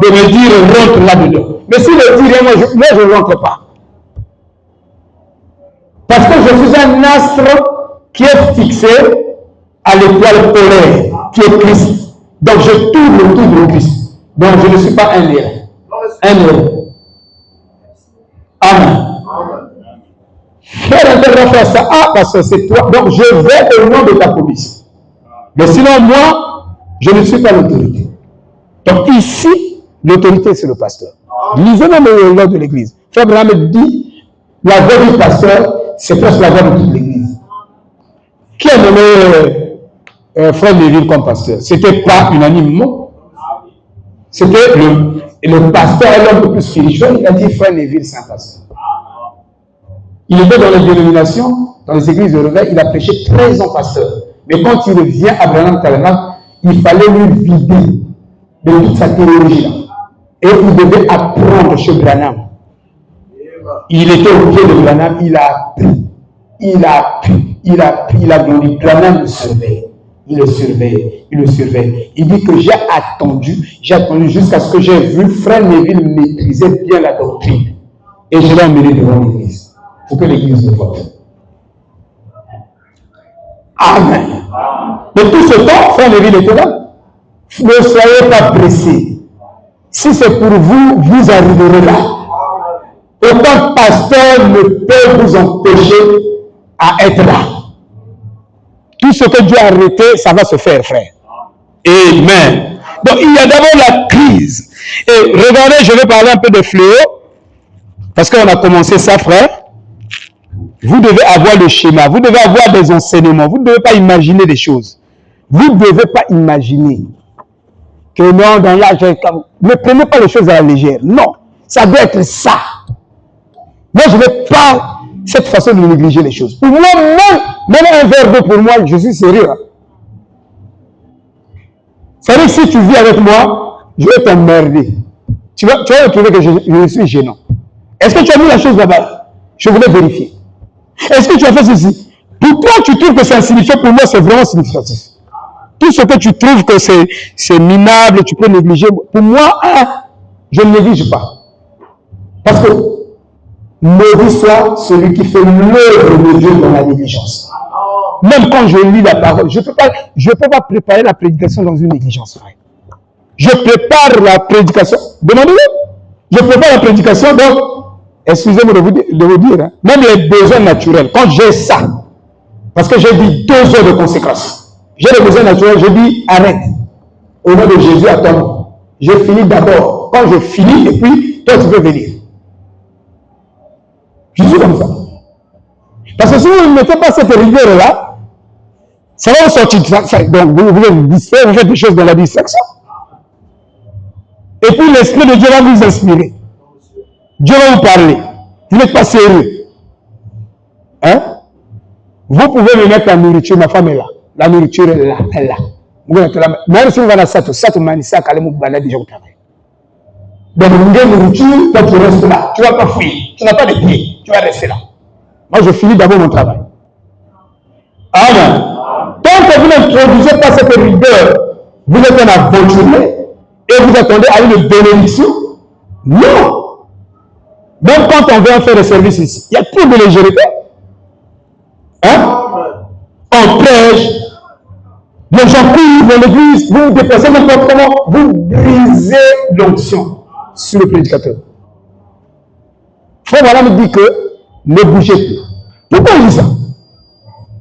de me dire rentre là-dedans. Mais s'il me dit rien, moi je ne rentre pas. Parce que je suis un astre qui est fixé à l'étoile polaire, qui est Christ. Donc je tourne autour de Christ. Donc je ne suis pas un héros. Un héros. Amen. Frère, on va faire ça. Ah, parce que c'est toi. Donc je vais au nom de ta commission. Mais sinon, moi, je ne suis pas l'autorité. Donc ici, l'autorité, c'est le pasteur. Lisez même le nom de l'église. Frère Branham dit, la voix du pasteur, c'est presque la voix de toute l'église. Qui a nommé Frère Neville comme pasteur? C'était pas unanimement. C'était le pasteur est l'homme le plus spirituel. Il a dit Frère Neville, c'est un pasteur. Il était dans les dénominations, dans les églises de réveil, il a prêché 13 ans pasteur. Mais quand il revient à Branham Tabernacle, il fallait lui vider de toute sa théologie là. Et il devait apprendre chez Branham. Il était au pied de Branham, il a grandi. Branham le surveille. Il le surveille. Il dit que j'ai attendu jusqu'à ce que j'ai vu Frère Neville maîtriser bien la doctrine. Et je l'ai emmené devant l'église. Pour que l'église le voie. Amen. De tout ce temps, Frère Neville était là. Ne soyez pas pressés. Si c'est pour vous, vous arriverez là. Aucun pasteur ne peut vous empêcher à être là. Tout ce que Dieu a arrêté, ça va se faire, frère. Amen. Donc, il y a d'abord la crise. Et regardez, je vais parler un peu de fléau. Parce qu'on a commencé ça, frère. Vous devez avoir le schéma. Vous devez avoir des enseignements. Vous ne devez pas imaginer des choses. Vous ne devez pas imaginer que non, dans l'âge, ne prenez pas les choses à la légère. Non, ça doit être ça. Moi, je ne vais pas cette façon de négliger les choses. Pour moi, même un verre d'eau pour moi, je suis sérieux. C'est-à-dire que si tu vis avec moi, je vais t'emmerder. Tu vas trouver que je suis gênant. Est-ce que tu as mis la chose là-bas? Je voulais vérifier. Est-ce que tu as fait ceci? Pour toi, tu trouves que c'est insignifiant, pour moi, c'est vraiment significatif. Tout ce que tu trouves que c'est minable, tu peux négliger. Pour moi, je ne néglige pas. Parce que maudit soit celui qui fait l'œuvre de Dieu dans la négligence. Même quand je lis la parole, je ne peux pas préparer la prédication dans une négligence. Je prépare la prédication. Demandez-le. Je prépare la prédication, donc, excusez-moi de vous dire, hein, même les besoins naturels, quand j'ai ça, parce que j'ai dit 2 heures de conséquence, j'ai les besoins naturels, je dis arrête. Au nom de Jésus, attends. Je finis d'abord. Quand je finis, et puis, toi, tu peux venir. Je suis comme ça. Parce que si vous ne mettez pas cette rigueur-là, Ça va vous sortir. Donc, vous vous distraire, vous faites des choses dans la distraction. Et puis, l'Esprit de Dieu va vous inspirer. Dieu va vous parler. Vous n'êtes pas sérieux. Hein? Vous pouvez me mettre la nourriture, ma femme est là. La nourriture est là, elle est là. Même si vous allez à Sato, Sato Manissa, Kalemu Bala déjà au travail. Donc, vous avez nourriture, toi tu restes là. Tu ne vas pas fuir. Tu n'as pas de pied. Tu vas rester là. Moi, je finis d'abord mon travail. Amen. Tant que vous n'introduisez pas cette rigueur, vous êtes un aventurier et vous attendez à une bénédiction. Non. Même quand on vient faire des services ici, il y a trop de légèreté. Hein? On prêche, les gens courent dans l'église, vous vous déplacez n'importe comment, vous brisez l'onction sur le prédicateur. Frère, voilà, me dit que ne bougez plus. Pourquoi il dit ça?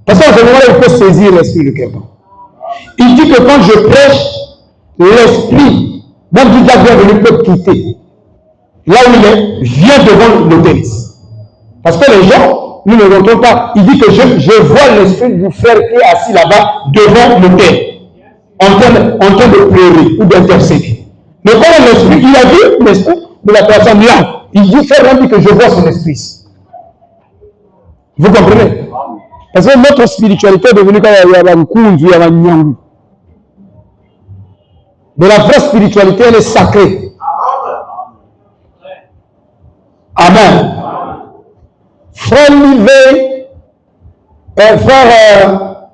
Parce qu'en général, il faut saisir l'esprit de quelqu'un. Il dit que quand je prêche, l'esprit, même du diable venu peut quitter. Là où il est, vient devant l'autel. Parce que les gens, nous ne l'entendons pas. Il dit que je vois l'esprit du frère qui est assis là-bas devant l'autel, en train de pleurer ou d'intercéder. Mais quand l'esprit, il a vu l'esprit de la personne là, il dit, frère, dit que je vois son esprit. Vous comprenez? Parce que notre spiritualité est devenue comme il y a un mais la vraie spiritualité, elle est sacrée. Amen. Frère Livé, frère,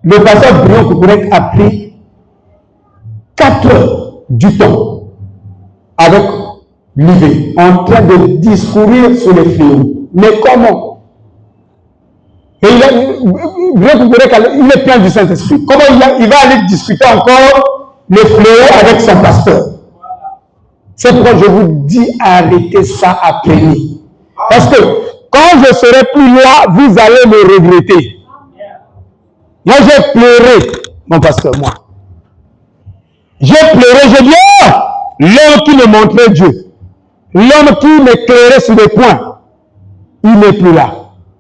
le pasteur Brion Koukourek a pris 4 heures du temps avec Livé, en train de discourir sur les fléaux. Mais comment? Et il est plein du Saint-Esprit. Comment il va aller discuter encore les fléaux avec son pasteur? C'est pourquoi je vous dis, arrêtez ça après. Parce que quand je serai plus là, vous allez me regretter. Moi, j'ai pleuré, mon pasteur, moi. J'ai pleuré, j'ai dit, oh, l'homme qui me montrait Dieu, l'homme qui m'éclairait sur les points, il n'est plus là.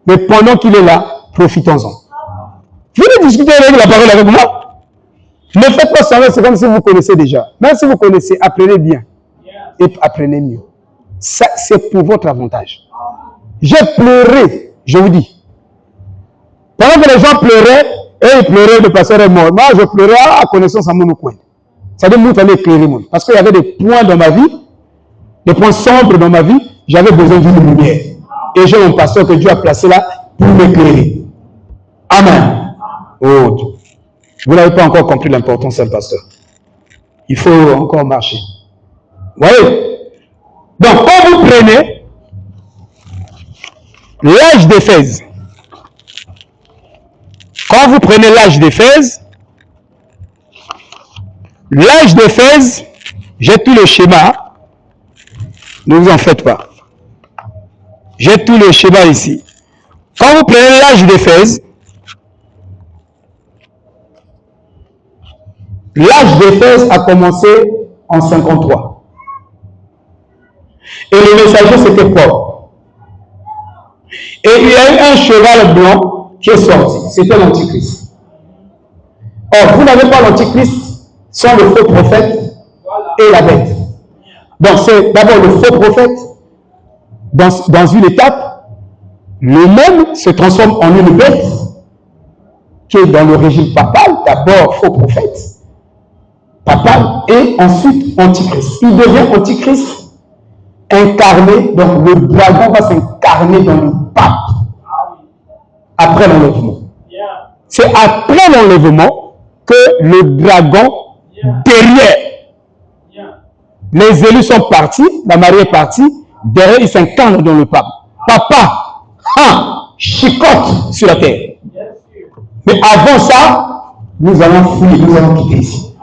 Mais pendant qu'il est là, profitons-en. Venez discuter avec la parole avec moi. Ne faites pas semblant, c'est comme si vous connaissez déjà. Même si vous connaissez, apprenez bien. Et apprenez mieux. Ça, c'est pour votre avantage. J'ai pleuré, je vous dis. Pendant que les gens pleuraient, et ils pleuraient, le pasteur est mort. Moi, je pleurais à connaissance à mon coin. Ça veut dire que fallait éclairer moi. Parce qu'il y avait des points dans ma vie, des points sombres dans ma vie, j'avais besoin d'une lumière. Et j'ai mon pasteur que Dieu a placé là pour m'éclairer. Amen. Oh, vous n'avez pas encore compris l'importance d'un pasteur. Il faut encore marcher. Vous voyez? Donc, quand vous prenez l'âge d'Éphèse, quand vous prenez l'âge d'Éphèse, j'ai tout le schéma, ne vous en faites pas. J'ai tout le schéma ici. Quand vous prenez l'âge d'Éphèse, l'âge d'Éphèse a commencé en 53. Et le messager, c'était Paul. Et il y a eu un cheval blanc qui est sorti. C'était l'Antichrist. Or, vous n'avez pas l'Antichrist sans le faux prophète et la bête. Donc, c'est d'abord le faux prophète dans une étape. Le même se transforme en une bête qui est dans le régime papal. D'abord, faux prophète, papal, et ensuite Antichrist. Il devient Antichrist incarné, donc le dragon va s'incarner dans le pape après l'enlèvement. C'est après l'enlèvement que le dragon, derrière, les élus sont partis, la Marie est partie, derrière il s'incarne dans le pape. Papa, chicote sur la terre. Mais avant ça, nous allons fuir, nous allons quitter ici.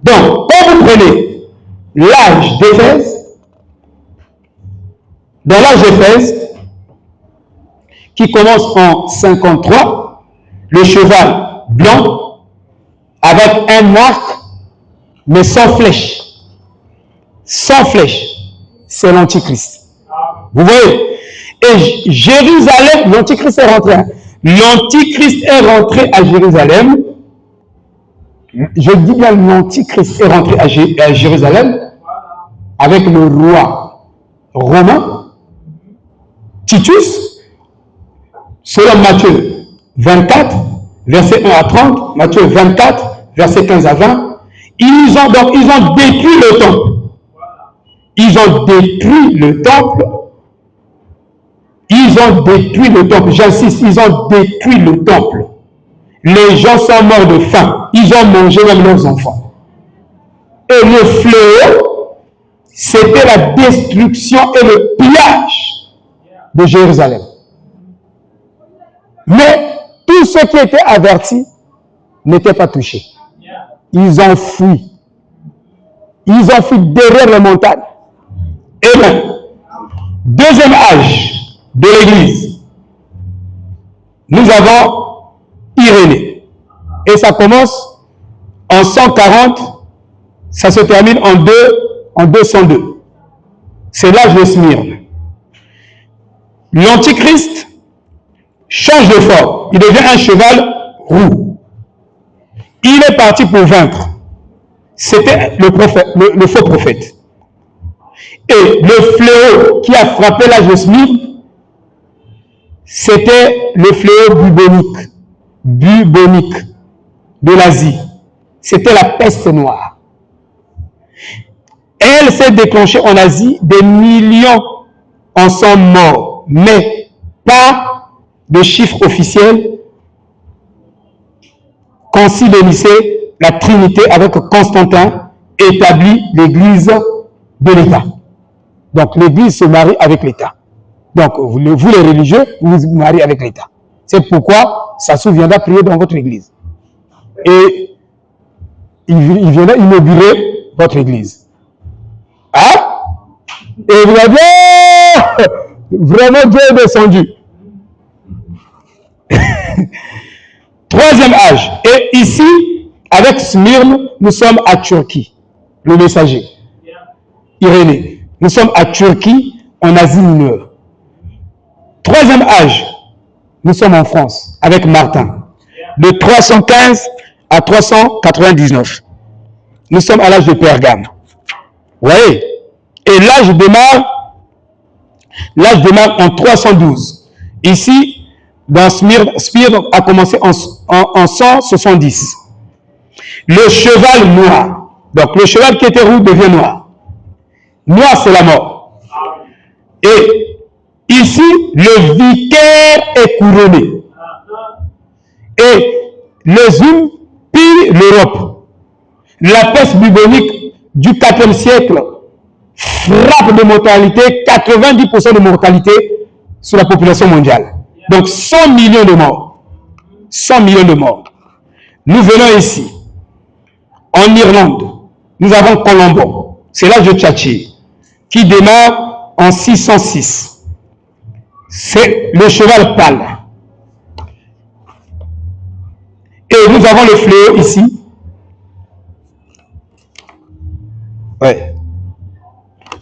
Donc, quand vous prenez l'âge d'Éphèse, dans l'âge d'Éphèse, qui commence en 53, le cheval blanc, avec un arc, mais sans flèche. Sans flèche, c'est l'Antichrist. Vous voyez? Et Jérusalem, l'Antichrist est rentré. L'Antichrist est rentré à Jérusalem. Je dis bien l'Antichrist est rentré à Jérusalem avec le roi romain, Titus, selon Matthieu 24, verset 1 à 30, Matthieu 24, verset 15 à 20. Ils ont détruit le temple. Ils ont détruit le temple. Ils ont détruit le temple. J'insiste, ils ont détruit le temple. Les gens sont morts de faim. Ils ont mangé même leurs enfants. Et le fléau, c'était la destruction et le pillage de Jérusalem. Mais tous ceux qui étaient avertis n'étaient pas touchés. Ils ont fui. Ils ont fui derrière les montagnes. Et bien, deuxième âge de l'Église, nous avons Irénée. Et ça commence en 140, ça se termine en 202. C'est l'âge de Smyrne. L'Antichrist change de forme. Il devient un cheval roux. Il est parti pour vaincre. C'était le faux prophète. Et le fléau qui a frappé l'âge de Smyrne, c'était le fléau bubonique de l'Asie. C'était la peste noire. Elle s'est déclenchée en Asie, des millions en sont morts, mais pas de chiffre officiel. Concile de Nicée, la Trinité avec Constantin établit l'Église de l'État. Donc l'Église se marie avec l'État. Donc vous les religieux, vous vous mariez avec l'État. C'est pourquoi Sassou viendra prier dans votre église. Et il viendra inaugurer votre église. Hein? Et vous avez vraiment Dieu est descendu. Troisième âge. Et ici, avec Smyrne, nous sommes à Turquie. Le messager. Irénée. Nous sommes à Turquie, en Asie mineure. Troisième âge. Nous sommes en France, avec Martin. De 315 à 399. Nous sommes à l'âge de Pergame. Vous voyez? Et l'âge démarre en 312. Ici, dans Smyrne a commencé en 170. Le cheval noir. Donc le cheval qui était roux devient noir. Noir, c'est la mort. Et ici, le vicaire est couronné. Et les humes pillent l'Europe. La peste bubonique du 4e siècle frappe de mortalité, 90% de mortalité sur la population mondiale. Donc 100 millions de morts. 100 millions de morts. Nous venons ici, en Irlande. Nous avons Colombo. C'est l'âge de Tchatché, qui démarre en 606. C'est le cheval pâle. Et nous avons le fléau ici. Ouais.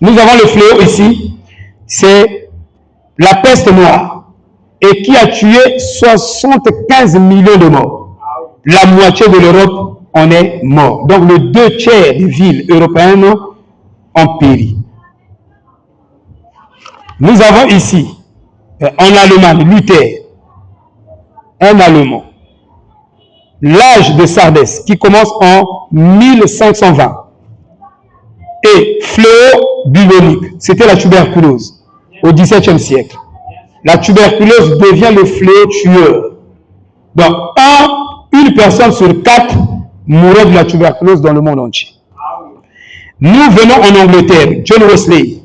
Nous avons le fléau ici. C'est la peste noire. Et qui a tué 75 millions de morts. La moitié de l'Europe en est mort. Donc les 2/3 des villes européennes ont péri. Nous avons ici, en Allemagne, Luther, un Allemand. L'âge de Sardès, qui commence en 1520. Et fléau bubonique, c'était la tuberculose, au XVIIe siècle. La tuberculose devient le fléau tueur. Donc, une personne sur 4 mourait de la tuberculose dans le monde entier. Nous venons en Angleterre, John Wesley,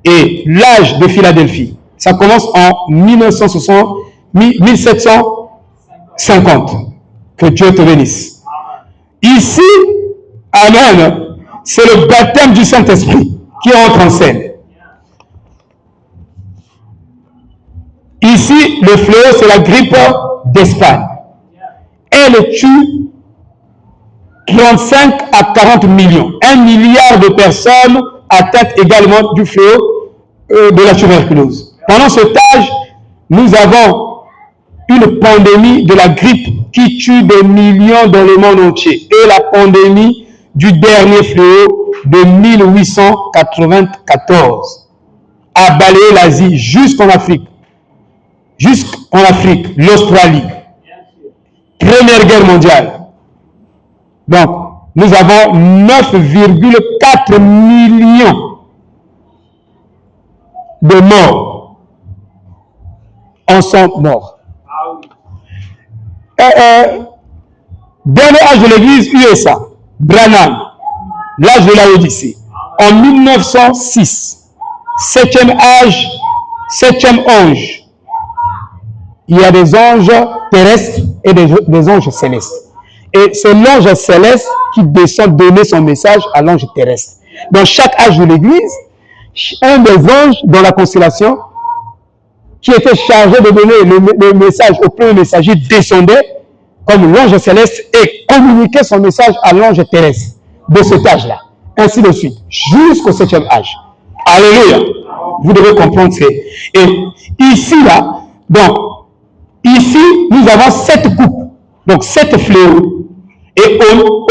et l'âge de Philadelphie. Ça commence en 1750. Que Dieu te bénisse. Ici, amen, c'est le baptême du Saint-Esprit qui entre en scène. Ici, le fléau, c'est la grippe d'Espagne. Elle tue 35 à 40 millions. 1 milliard de personnes atteintes également du fléau de la tuberculose. Pendant cet âge, nous avons une pandémie de la grippe qui tue des millions dans le monde entier et la pandémie du dernier fléau de 1894 a balayé l'Asie jusqu'en Afrique, l'Australie. Première guerre mondiale. Donc, nous avons 9,4 millions de morts. En sont morts. Dernier âge de l'église USA, Branham, l'âge de la Odyssée, en 1906, septième âge, septième ange. Il y a des anges terrestres et des anges célestes. Et c'est l'ange céleste qui descend donner son message à l'ange terrestre. Dans chaque âge de l'église, un des anges dans la constellation qui était chargé de donner le message au premier messager descendait comme l'ange céleste et communiquait son message à l'ange terrestre de cet âge-là. Ainsi de suite, jusqu'au septième âge. Alléluia. Vous devez comprendre ça. Et ici, là, donc, ici, nous avons 7 coupes, donc 7 fléaux. Et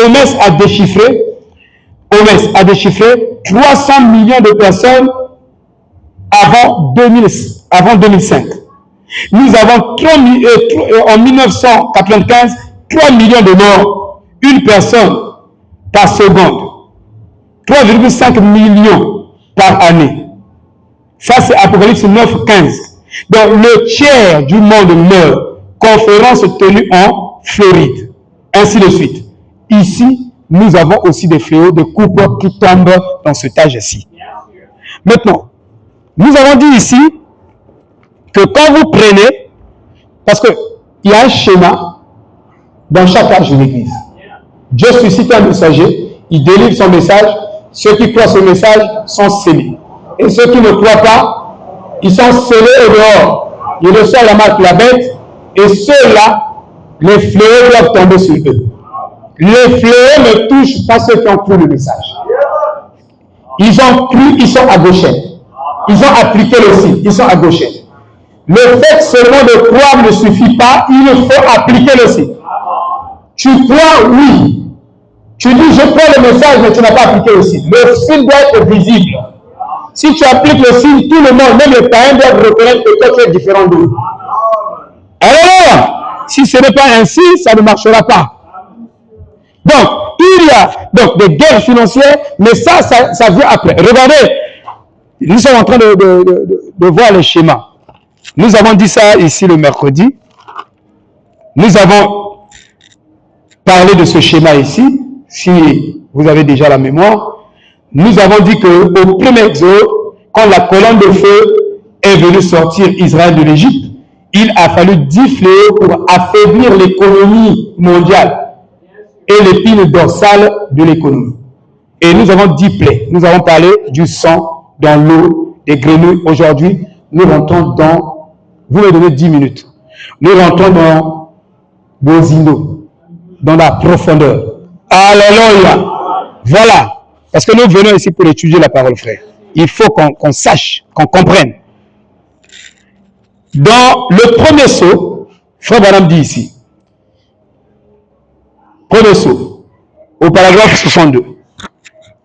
Homès a déchiffré 300 millions de personnes avant 2005. Nous avons en 1995, 3 millions de morts, une personne par seconde, 3,5 millions par année. Ça, c'est Apocalypse 9, 15. Donc, le tiers du monde meurt. Conférence tenue en Floride. Ainsi de suite. Ici, nous avons aussi des fléaux, des coupes qui tombent dans cet âge-ci. Maintenant, nous avons dit ici que quand vous prenez, parce qu'il y a un schéma dans chaque âge de l'Église. Dieu suscite un messager, il délivre son message, ceux qui croient ce message sont scellés. Et ceux qui ne croient pas, ils sont scellés au dehors. Ils reçoivent la marque de la bête, et ceux-là, les fléaux doivent tomber sur eux. Les fléaux ne touchent pas ceux qui ont cru le message. Ils ont cru, ils sont à gauche. Ils ont appliqué le signe, ils sont à gauche. Le fait seulement de croire ne suffit pas, il faut appliquer le signe. Tu crois, oui. Tu dis, je crois le message, mais tu n'as pas appliqué le signe. Le signe doit être visible. Si tu appliques le signe, tout le monde, même les païens, doivent reconnaître que toi, tu es différent d'eux. Alors, si ce n'est pas ainsi, ça ne marchera pas. Donc, il y a donc des guerres financières, mais ça vient après. Regardez, nous sommes en train de voir le schéma. Nous avons dit ça ici le mercredi. Nous avons parlé de ce schéma ici, si vous avez déjà la mémoire. Nous avons dit qu'au premier exode, quand la colonne de feu est venue sortir Israël de l'Égypte, il a fallu 10 fléaux pour affaiblir l'économie mondiale et l'épine dorsale de l'économie. Et nous avons 10 plaies. Nous avons parlé du sang dans l'eau, des grenouilles. Aujourd'hui, nous rentrons dans, vous me donnez 10 minutes, nous rentrons dans Bozino, dans la profondeur. Alléluia. Voilà. Parce que nous venons ici pour étudier la parole, frère. Il faut qu'on sache, qu'on comprenne. Dans le premier saut, frère Branham dit ici, premier saut, au paragraphe 62,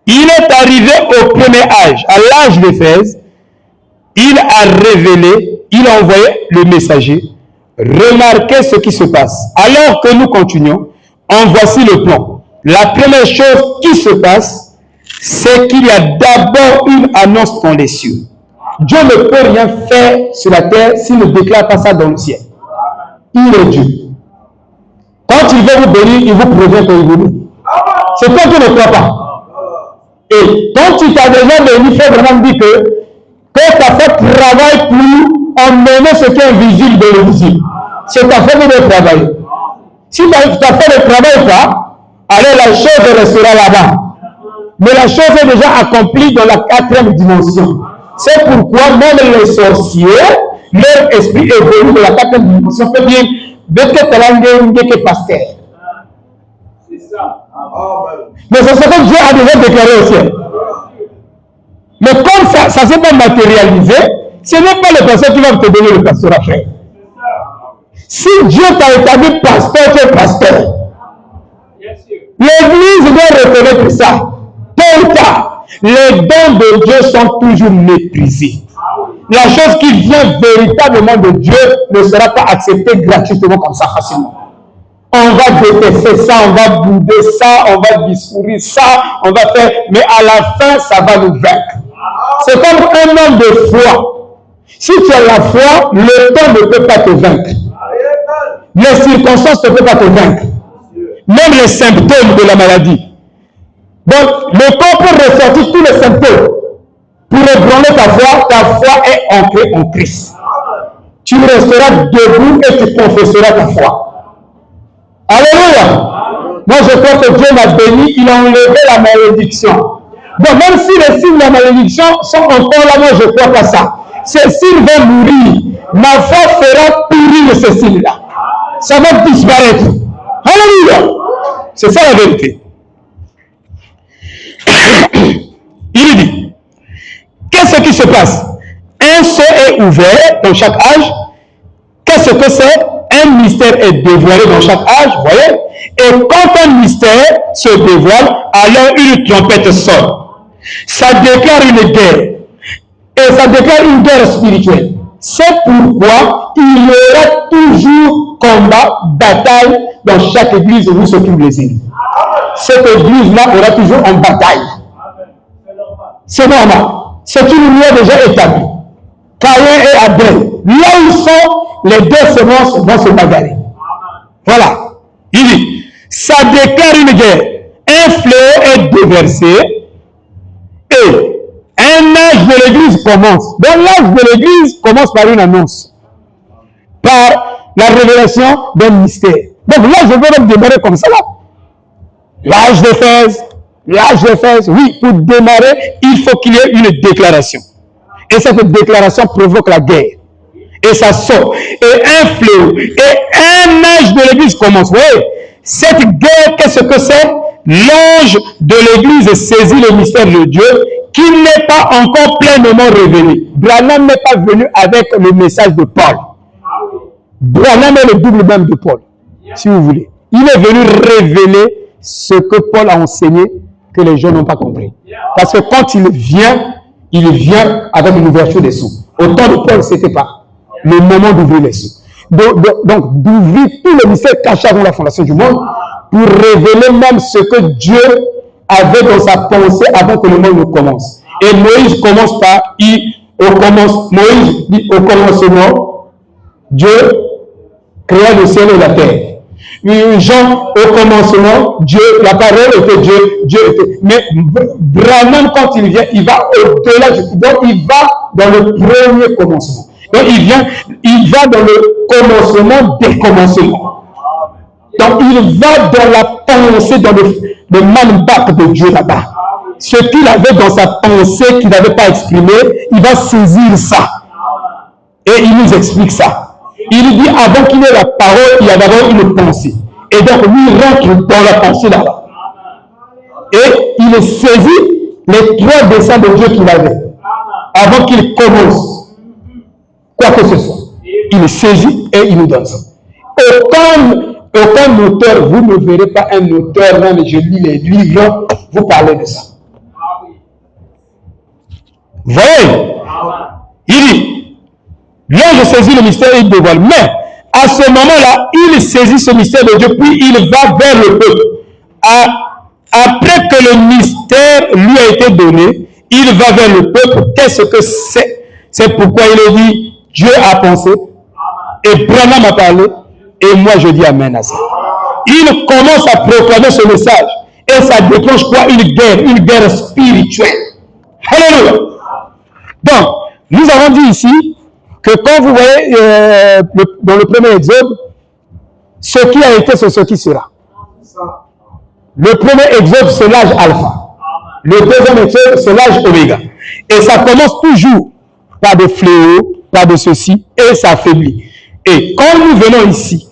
il est arrivé au premier âge, à l'âge d'Éphèse, il a révélé, il a envoyé le messager, remarquez ce qui se passe. Alors que nous continuons, en voici le plan. La première chose qui se passe, c'est qu'il y a d'abord une annonce dans les cieux. Dieu ne peut rien faire sur la terre s'il ne déclare pas ça dans le ciel. Il est Dieu. Quand il veut vous bénir, il vous prévient qu'il vous bénit. C'est toi qui ne crois pas. Et quand tu t'as déjà béni, frère Branham dit que ta foi travaille pour emmener ce qui est invisible dans le visible. C'est ta foi qui doit travailler. Si ta foi ne travaille pas, alors la chose restera là-bas. Mais la chose est déjà accomplie dans la 4e dimension. C'est pourquoi même les sorciers, leur esprit évolue de la 4e dimension. Fait bien, que pasteur. C'est ça. Mais c'est ce que Dieu a déjà déclaré au ciel. Mais comme ça ne s'est pas matérialisé, ce n'est pas le pasteur qui va te donner le pasteur à faire. Si Dieu t'a établi pasteur, tu es pasteur. L'Église doit reconnaître ça. Tôt ou tard, les dons de Dieu sont toujours méprisés. La chose qui vient véritablement de Dieu ne sera pas acceptée gratuitement comme ça facilement. On va détester ça, on va bouder ça, on va discourir ça, on va faire, mais à la fin, ça va nous vaincre. C'est comme un homme de foi. Si tu as la foi, le temps ne peut pas te vaincre. Les circonstances ne peuvent pas te vaincre. Même les symptômes de la maladie. Donc, le corps peut ressortir tous les symptômes. Pour ébranler ta foi est ancrée en Christ. Tu resteras debout et tu confesseras ta foi. Alléluia. Moi, je crois que Dieu m'a béni, il a enlevé la malédiction. Donc, même si les signes de la malédiction sont encore là, moi, je ne crois pas ça. Ces signes vont mourir. Ma foi fera pourrir ces signes-là. Ça va disparaître. Alléluia. C'est ça la vérité. Il dit, qu'est-ce qui se passe? Un sceau est ouvert dans chaque âge. Qu'est-ce que c'est? Un mystère est dévoilé dans chaque âge, vous voyez? Et quand un mystère se dévoile, alors une trompette sonne. Ça déclare une guerre. Et ça déclare une guerre spirituelle. C'est pourquoi il y aura toujours combat, bataille dans chaque église où se trouvent les élus. Cette église-là aura toujours en bataille. C'est normal. C'est une loi déjà établie. Caïn et Abel. Là où sont les deux semences vont se bagarrer. Voilà. Il dit, ça déclare une guerre. Un fléau est déversé et un âge de l'église commence. Donc l'âge de l'église commence par une annonce. Par la révélation d'un mystère. Donc là, je vais même démarrer comme ça. L'âge d'Éphèse. L'âge d'Éphèse, oui, pour démarrer, il faut qu'il y ait une déclaration. Et cette déclaration provoque la guerre. Et ça sort. Et un fléau. Et un âge de l'église commence. Vous voyez, cette guerre, qu'est-ce que c'est? L'ange de l'église saisit le mystère de Dieu qui n'est pas encore pleinement révélé. Branham n'est pas venu avec le message de Paul. Branham est le double même de Paul, si vous voulez. Il est venu révéler ce que Paul a enseigné que les gens n'ont pas compris. Parce que quand il vient avec une ouverture des sceaux. Au temps de Paul, ce n'était pas le moment d'ouvrir les sceaux. Donc, d'ouvrir tout le mystère caché avant la fondation du monde pour révéler même ce que Dieu avait dans sa pensée avant que le monde ne commence. Et Moïse commence par, Moïse dit au commencement, Dieu créa le ciel et la terre. Jean, au commencement, Dieu, la parole était Dieu, Dieu était. Mais Branham, quand il vient, il va au-delà, donc il va dans le premier commencement. Donc il va dans le commencement des commencements. Donc il va dans la pensée, dans le manbac de Dieu là-bas. Ce qu'il avait dans sa pensée qu'il n'avait pas exprimé, il va saisir ça. Et il nous explique ça. Il dit, avant qu'il ait la parole, il y a d'abord une pensée. Et donc, lui, il rentre dans la pensée là-bas. Et il saisit les trois desseins de Dieu qu'il avait. Avant qu'il commence. Quoi que ce soit. Il saisit et il nous donne ça. Aucun auteur, vous ne verrez pas un auteur, même je lis les livres, vous parlez de ça. Vous voyez? Il dit, là, je saisis le mystère et il dévoile. Mais, à ce moment-là, il saisit ce mystère de Dieu, puis il va vers le peuple. Après que le mystère lui a été donné, il va vers le peuple. Qu'est-ce que c'est? C'est pourquoi il a dit, Dieu a pensé, et Branham a parlé, et moi je dis Amen à ça. Il commence à proclamer ce message, et ça déclenche quoi? Une guerre spirituelle. Alléluia. Donc, nous avons dit ici, que quand vous voyez dans le premier exode, ce qui a été, c'est ce qui sera. Le premier exode, c'est l'âge alpha. Le deuxième exode, c'est l'âge oméga. Et ça commence toujours par des fléaux, par de ceci, et ça affaiblit. Et quand nous venons ici,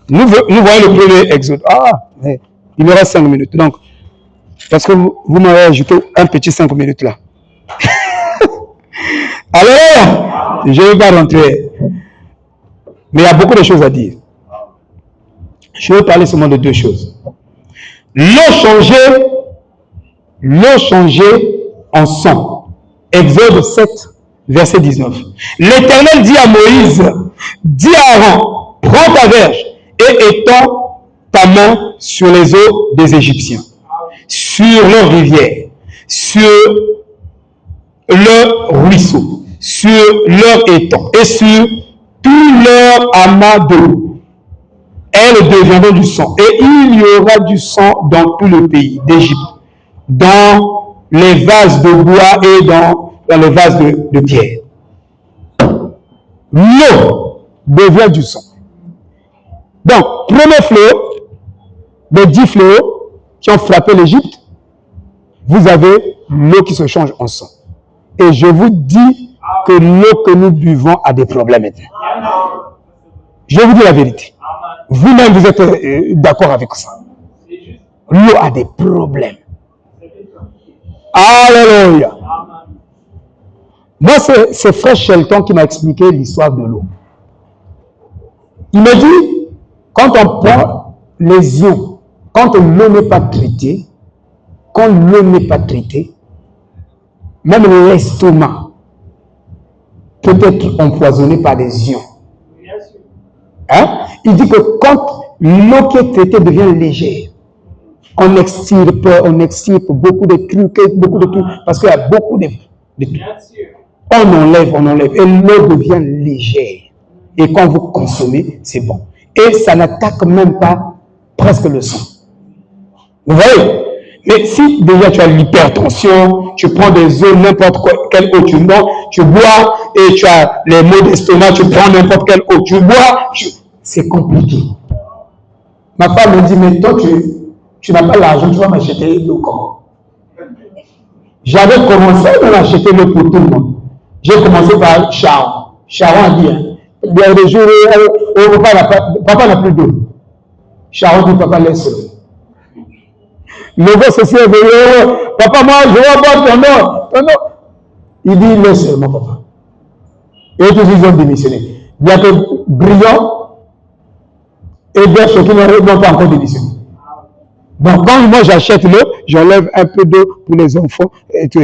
nous voyons le premier exode. Ah, mais il me reste 5 minutes. Donc, parce que vous m'avez ajouté un petit 5 minutes là. Alors, je ne vais pas rentrer. Mais il y a beaucoup de choses à dire. Je vais parler seulement de deux choses. L'eau changée en sang. Exode 7, verset 19. L'Éternel dit à Moïse, dis à Aaron, prends ta verge et étends ta main sur les eaux des Égyptiens, sur leurs rivières, sur leurs ruisseaux, sur leurs étangs et sur tous leurs amas d'eau. Elles deviendront du sang. Et il y aura du sang dans tout le pays d'Égypte, dans les vases de bois et dans les vases de pierre. L'eau devient du sang. Donc, premier fléau, des 10 fléaux qui ont frappé l'Égypte, vous avez l'eau qui se change en sang. Et je vous dis que l'eau que nous buvons a des problèmes maintenant. Je vous dis la vérité. Vous-même, vous êtes d'accord avec ça. L'eau a des problèmes. Alléluia. Moi, c'est Frère Shelton qui m'a expliqué l'histoire de l'eau. Il m'a dit, quand on prend les ions, quand l'eau n'est pas traitée, même l'estomac peut être empoisonné par des ions. Hein? Il dit que quand l'eau qui est traitée devient légère, on extirpe beaucoup de trucs, beaucoup de tout, parce qu'il y a beaucoup de trucs. On enlève, et l'eau devient légère. Et quand vous consommez, c'est bon. Et ça n'attaque même pas presque le sang. Vous voyez? Mais si déjà tu as l'hypertension, tu prends des eaux, n'importe quelle eau tu bois, et tu as les maux d'estomac, tu prends n'importe quelle eau, tu bois, c'est compliqué. Ma femme me dit, mais toi, tu n'as pas l'argent, tu vas m'acheter l'eau comment? J'avais commencé à m'acheter l'eau pour tout le monde. J'ai commencé par Sharon. Sharon a dit, il y a des jours où papa n'a plus d'eau. Sharon dit, papa laisse. Le gosse aussi est venu, papa, moi, je vais boire ton eau. Il dit, laisse seulement, papa. Et tous ils ont démissionné. Il y a que Brillant et d'autres qui n'ont pas encore démissionné. Donc, quand moi j'achète l'eau, j'enlève un peu d'eau pour les enfants et tout.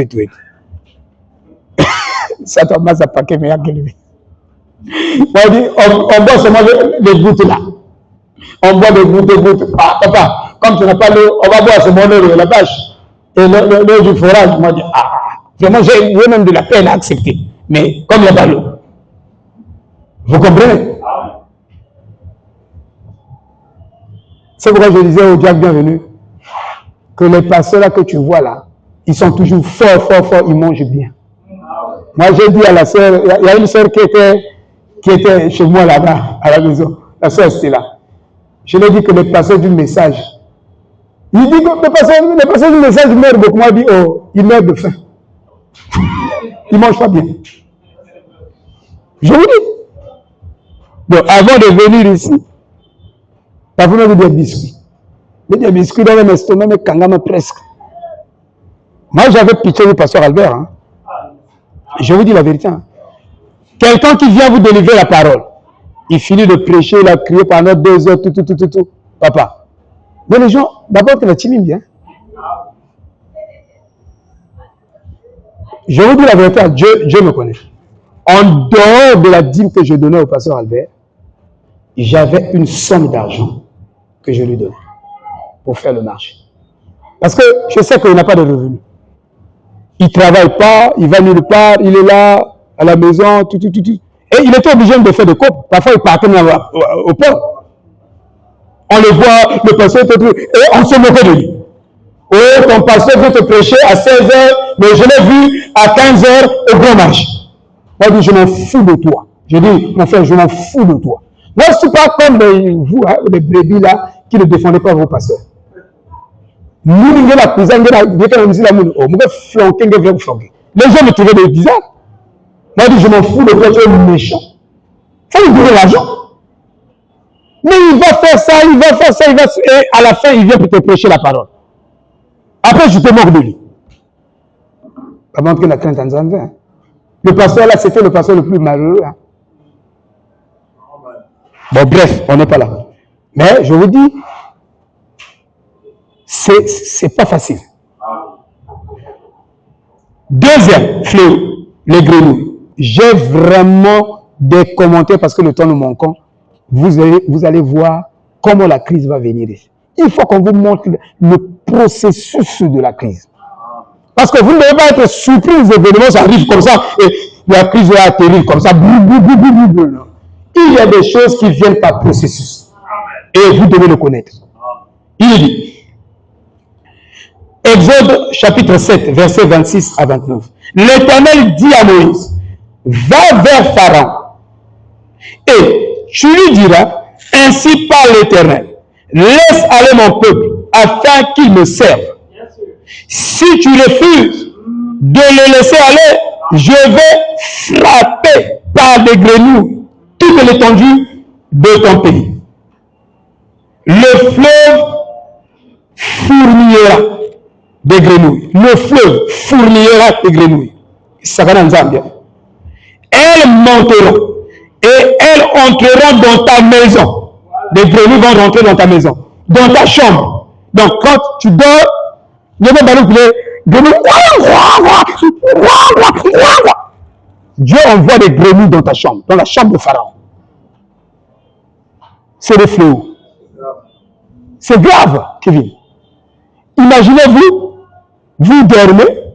Ça Thomas a paquet meilleur que lui. On dit, on boit seulement les gouttes là. On boit des gouttes. Ah, papa, comme tu n'as pas l'eau, on va boire seulement l'eau de la vache. Et l'eau du forage, moi je dis, vraiment j'ai même de la peine à accepter. Mais comme il n'y a pas l'eau. Vous comprenez? C'est pourquoi je disais au diable bienvenue que les pasteurs là que tu vois là, ils sont toujours forts, ils mangent bien. Moi j'ai dit à la sœur, il y a une sœur qui était chez moi là-bas, à la maison, la sœur était là. Je lui ai dit que les pasteurs du message, il dit que les pasteurs du message meurent beaucoup. Moi je dis, ils meurent de faim. Ils ne mangent pas bien. Je vous dis. Donc avant de venir ici, la première des biscuits. Mais des biscuits dans le estomac, mais kangama presque. Moi, j'avais pitié du pasteur Albert. Hein. Je vous dis la vérité. Hein. Quelqu'un qui vient vous délivrer la parole, il finit de prêcher, il a crié pendant 2 heures, tout. Papa. Mais les gens, d'abord, que la timide bien. Je vous dis la vérité, Dieu me connaît. En dehors de la dîme que je donnais au pasteur Albert, j'avais une somme d'argent que je lui donnais pour faire le marché. Parce que je sais qu'il n'a pas de revenus. Il ne travaille pas, il va nulle part, il est là, à la maison, tout. Et il était obligé de faire des coupes. Parfois, il partait au port. On le voit, le pasteur, et on se moquait de lui. Oh, ton pasteur veut te prêcher à 16 h, mais je l'ai vu à 15 h au grand marché. Moi, je dis, je m'en fous de toi. Je dis, mon frère, je m'en fous de toi. Moi, je ne suis pas comme vous, hein, les brebis là, qui ne défendez pas vos pasteurs. Les gens me trouvaient bizarre. Moi, je dis, je m'en fous de toi, tu es méchant. Ça lui donne l'argent. Mais il va faire ça, et à la fin, il vient pour te prêcher la parole. Après, je te moque de lui. Pas montrer la crainte en Zambie. Le pasteur là, c'était le pasteur le plus malheureux. Hein. Bon, bref, on n'est pas là. Mais je vous dis, c'est pas facile. Deuxième fléau, les grenouilles. J'ai vraiment des commentaires parce que le temps nous manque. Vous allez voir comment la crise va venir. Il faut qu'on vous montre le processus de la crise. Parce que vous ne devez pas être surpris, les événements arrivent comme ça et la crise va atterrir comme ça. Il y a des choses qui viennent par processus. Et vous devez le connaître. Il dit, Exode chapitre 7, versets 26 à 29. L'Éternel dit à Moïse, va vers Pharaon et tu lui diras, ainsi parle l'Éternel, laisse aller mon peuple afin qu'il me serve. Si tu refuses de le laisser aller, je vais frapper par des grenouilles toute l'étendue de ton pays. Le fleuve fournira des grenouilles. Le fleuve fournira des grenouilles. Elles monteront et elles entreront dans ta maison. Les grenouilles vont rentrer dans ta maison, dans ta chambre. Donc quand tu dors, Dieu envoie des grenouilles dans ta chambre, dans la chambre de Pharaon. C'est des fléaux. C'est grave, Kevin. Imaginez-vous, vous dormez,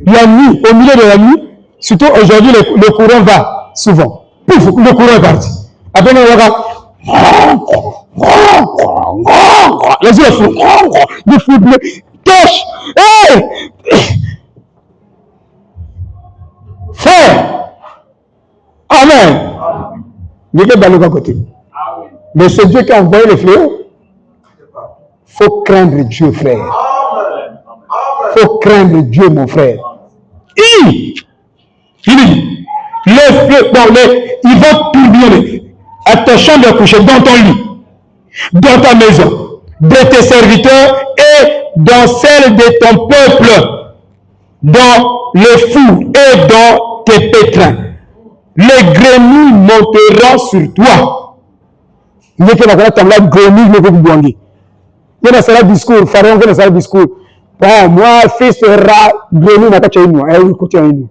la nuit, au milieu de la nuit, surtout aujourd'hui, le courant va souvent. Pouf, le courant est parti. Après, on regarde. Les yeux font. Le fou bleu. Touche. Hey! Frère. Amen. Il y a des à côté. Mais c'est Dieu qui a envoyé le fléau. Il faut craindre Dieu, frère. Il faut craindre Dieu, mon frère. Il dit, le feu, il va tourbillonner à ta chambre à coucher, dans ton lit, dans ta maison, de tes serviteurs et dans celle de ton peuple, dans le four et dans tes pétrins. Les grenouilles monteront sur toi. Il y a des grenouilles. Il y a un discours, Pharaon, il y a un discours. Bon, moi, fils de rat, grenouille, n'a pas de moi. Elle écoute une.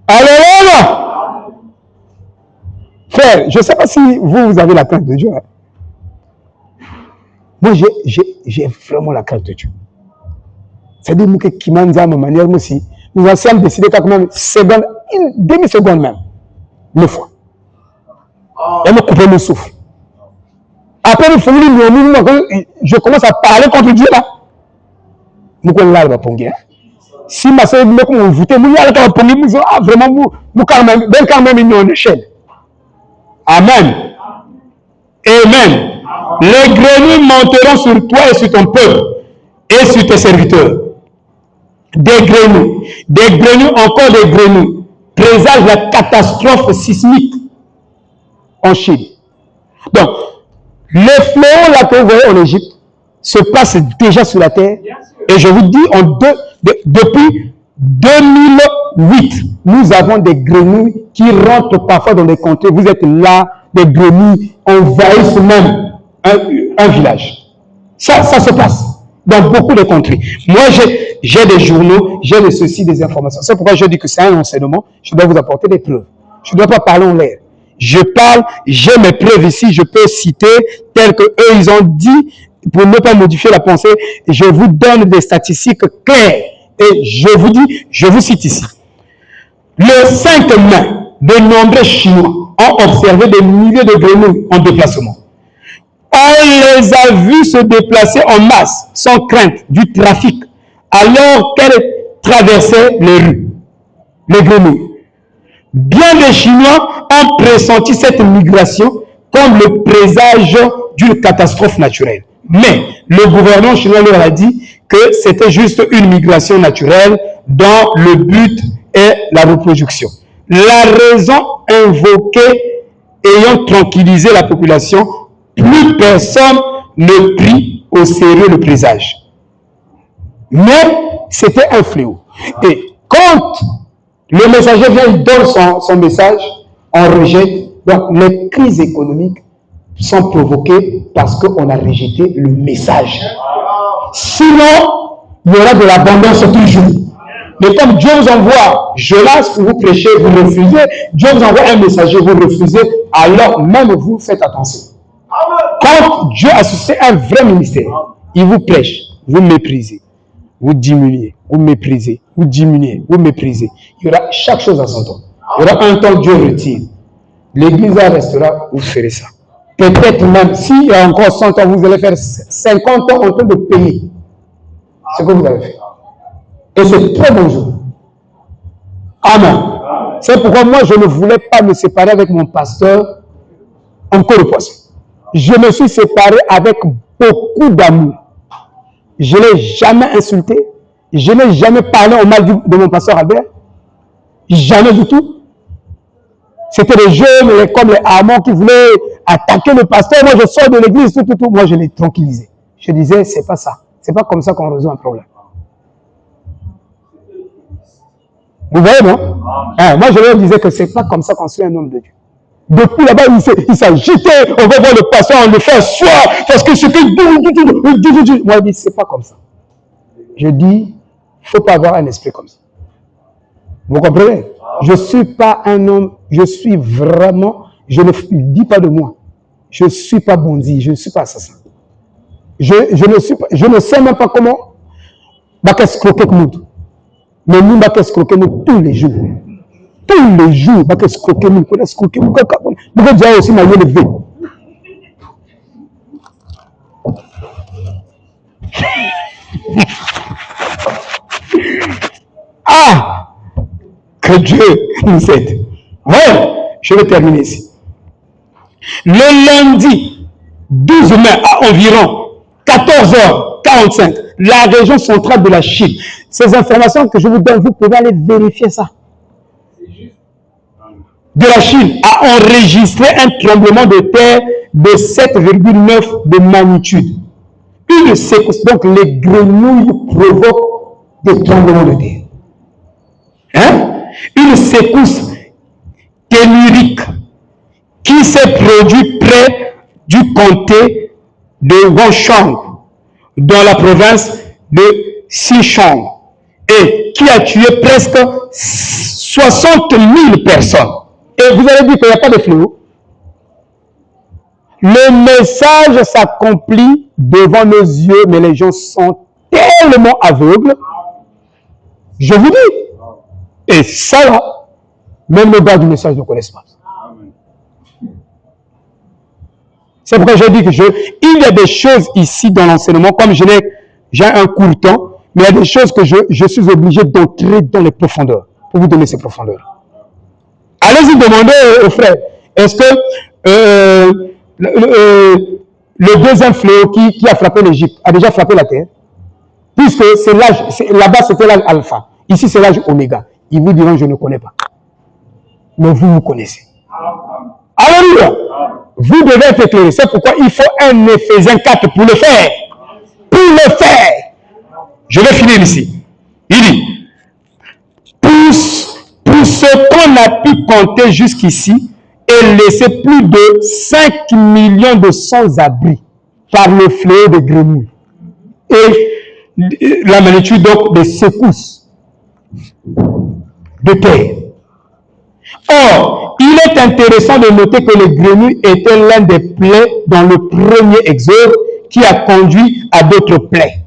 Alléluia! Frère, je ne sais pas si vous avez la crainte de Dieu. Moi, j'ai vraiment la crainte de Dieu. C'est-à-dire que ma manière aussi, nous avons décidé quand même seconde, une demi-seconde même, une fois. Et me couper le souffle. Après, je commence à parler contre Dieu là. Nous connaissons là, si ma soeur me dit, vous vraiment, quand même, une échelle. Amen. Amen. Les grenouilles monteront sur toi et sur ton peuple et sur tes serviteurs. Des grenouilles, encore des grenouilles, présagent la catastrophe sismique en Chine. Donc, les fléaux là que vous voyez en Égypte se passent déjà sur la terre. Et je vous dis, depuis 2008, nous avons des grenouilles qui rentrent parfois dans des contrées. Vous êtes là, des grenouilles envahissent même un village. Ça se passe dans beaucoup de contrées. Moi, j'ai des journaux, j'ai de ceci, des informations. C'est pourquoi je dis que c'est un enseignement. Je dois vous apporter des preuves. Je ne dois pas parler en l'air. Je parle, j'ai mes preuves ici, je peux citer telles que eux ils ont dit, pour ne pas modifier la pensée, je vous donne des statistiques claires. Et je vous dis, je vous cite ici. Le 5 mai, de nombreux Chinois ont observé des milliers de grenouilles en déplacement. On les a vus se déplacer en masse, sans crainte du trafic, alors qu'elles traversaient les rues. Les grenouilles. Bien des Chinois ont pressenti cette migration comme le présage d'une catastrophe naturelle. Mais le gouvernement chinois leur a dit que c'était juste une migration naturelle dont le but est la reproduction. La raison invoquée ayant tranquillisé la population, plus personne ne prit au sérieux le présage. Mais c'était un fléau. Et quand le messager vient, il donne son message, on rejette. Donc, les crises économiques sont provoquées parce qu'on a rejeté le message. Sinon, il y aura de l'abondance toujours. Mais comme Dieu vous envoie Jonas, vous prêchez, vous refusez, Dieu vous envoie un messager, vous refusez, alors même vous faites attention. Quand Dieu a suscité un vrai ministère, il vous prêche, vous méprisez, vous diminuez, vous méprisez, vous diminuez, vous méprisez. Il y aura chaque chose à son temps. Il y aura un temps Dieu retire. L'église restera, vous ferez ça. Peut-être même, s'il y a encore 100 ans, vous allez faire 50 ans en train de payer ce que vous avez fait. Et c'est très bon jour. Amen. C'est pourquoi moi, je ne voulais pas me séparer avec mon pasteur encore le poisson. Je me suis séparé avec beaucoup d'amour. Je ne l'ai jamais insulté. Je n'ai jamais parlé au mal de mon pasteur Albert. Jamais du tout. C'était les jeunes, comme les amants qui voulaient attaquer le pasteur. Moi, je sors de l'église, tout. Moi, je l'ai tranquillisé. Je disais, c'est pas ça. C'est pas comme ça qu'on résout un problème. Vous voyez, non? Moi, je leur disais que c'est pas comme ça qu'on suit un homme de Dieu. Depuis là-bas, il s'agitait. On va voir le pasteur, on le fait asseoir. Parce que c'était... Moi, je dis, c'est pas comme ça. Je dis, il ne faut pas avoir un esprit comme ça. Vous comprenez? Je ne suis pas un homme, je suis vraiment, je ne dis pas de moi. Je ne suis pas bandit, je ne suis pas assassin. Je ne sais même pas comment escroquer comme nous. Mais nous, escroquer nous tous les jours. Tous les jours, escroquer nous. Nous, déjà aussi, m'a élevé. Ah! Que Dieu nous aide. Ouais, je vais terminer ici. Le lundi 12 mai à environ 14h45, la région centrale de la Chine. Ces informations que je vous donne, vous pouvez aller vérifier ça. De la Chine a enregistré un tremblement de terre de 7,9 de magnitude. Une séquence, donc les grenouilles provoquent des tremblements de terre. Hein? Une secousse tellurique qui s'est produite près du comté de Wenchang, dans la province de Sichuan, et qui a tué presque 60 000 personnes. Et vous allez dire qu'il n'y a pas de fléau. Le message s'accomplit devant nos yeux, mais les gens sont tellement aveugles. Je vous dis. Et ça là, même le gars du message ne connaissent pas. C'est pourquoi j'ai dit que il y a des choses ici dans l'enseignement, comme j'ai un court temps, mais il y a des choses que je suis obligé d'entrer dans les profondeurs, pour vous donner ces profondeurs. Allez-y demander aux frères, est-ce que le deuxième fléau qui a frappé l'Égypte a déjà frappé la terre? Puisque c'est l'âge, là-bas c'était l'âge alpha, ici c'est l'âge oméga. Ils vous diront, je ne connais pas. Mais vous connaissez. Alléluia. Vous devez être éclairé. C'est pourquoi il faut un Éphésiens 4 pour le faire. Pour le faire. Je vais finir ici. Il dit, pour ce qu'on a pu compter jusqu'ici et laisser plus de 5 millions de sans-abri par le fléau de grenouilles. Et la magnitude donc des secousses de terre. Or, il est intéressant de noter que les grenouilles étaient l'un des plaies dans le premier exode qui a conduit à d'autres plaies,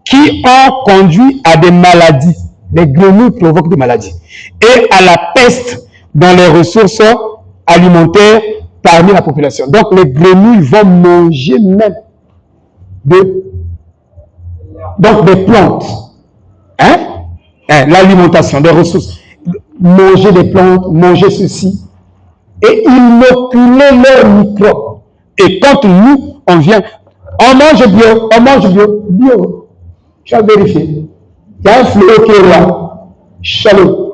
qui ont conduit à des maladies. Les grenouilles provoquent des maladies. Et à la peste dans les ressources alimentaires parmi la population. Donc, les grenouilles vont manger même des plantes. Hein? L'alimentation, des ressources. Manger des plantes, manger ceci. Et inoculer leurs microbes. Et quand nous, on vient, on mange bio. Je vais vérifier. Il y a un fléau qui est là. Shalom.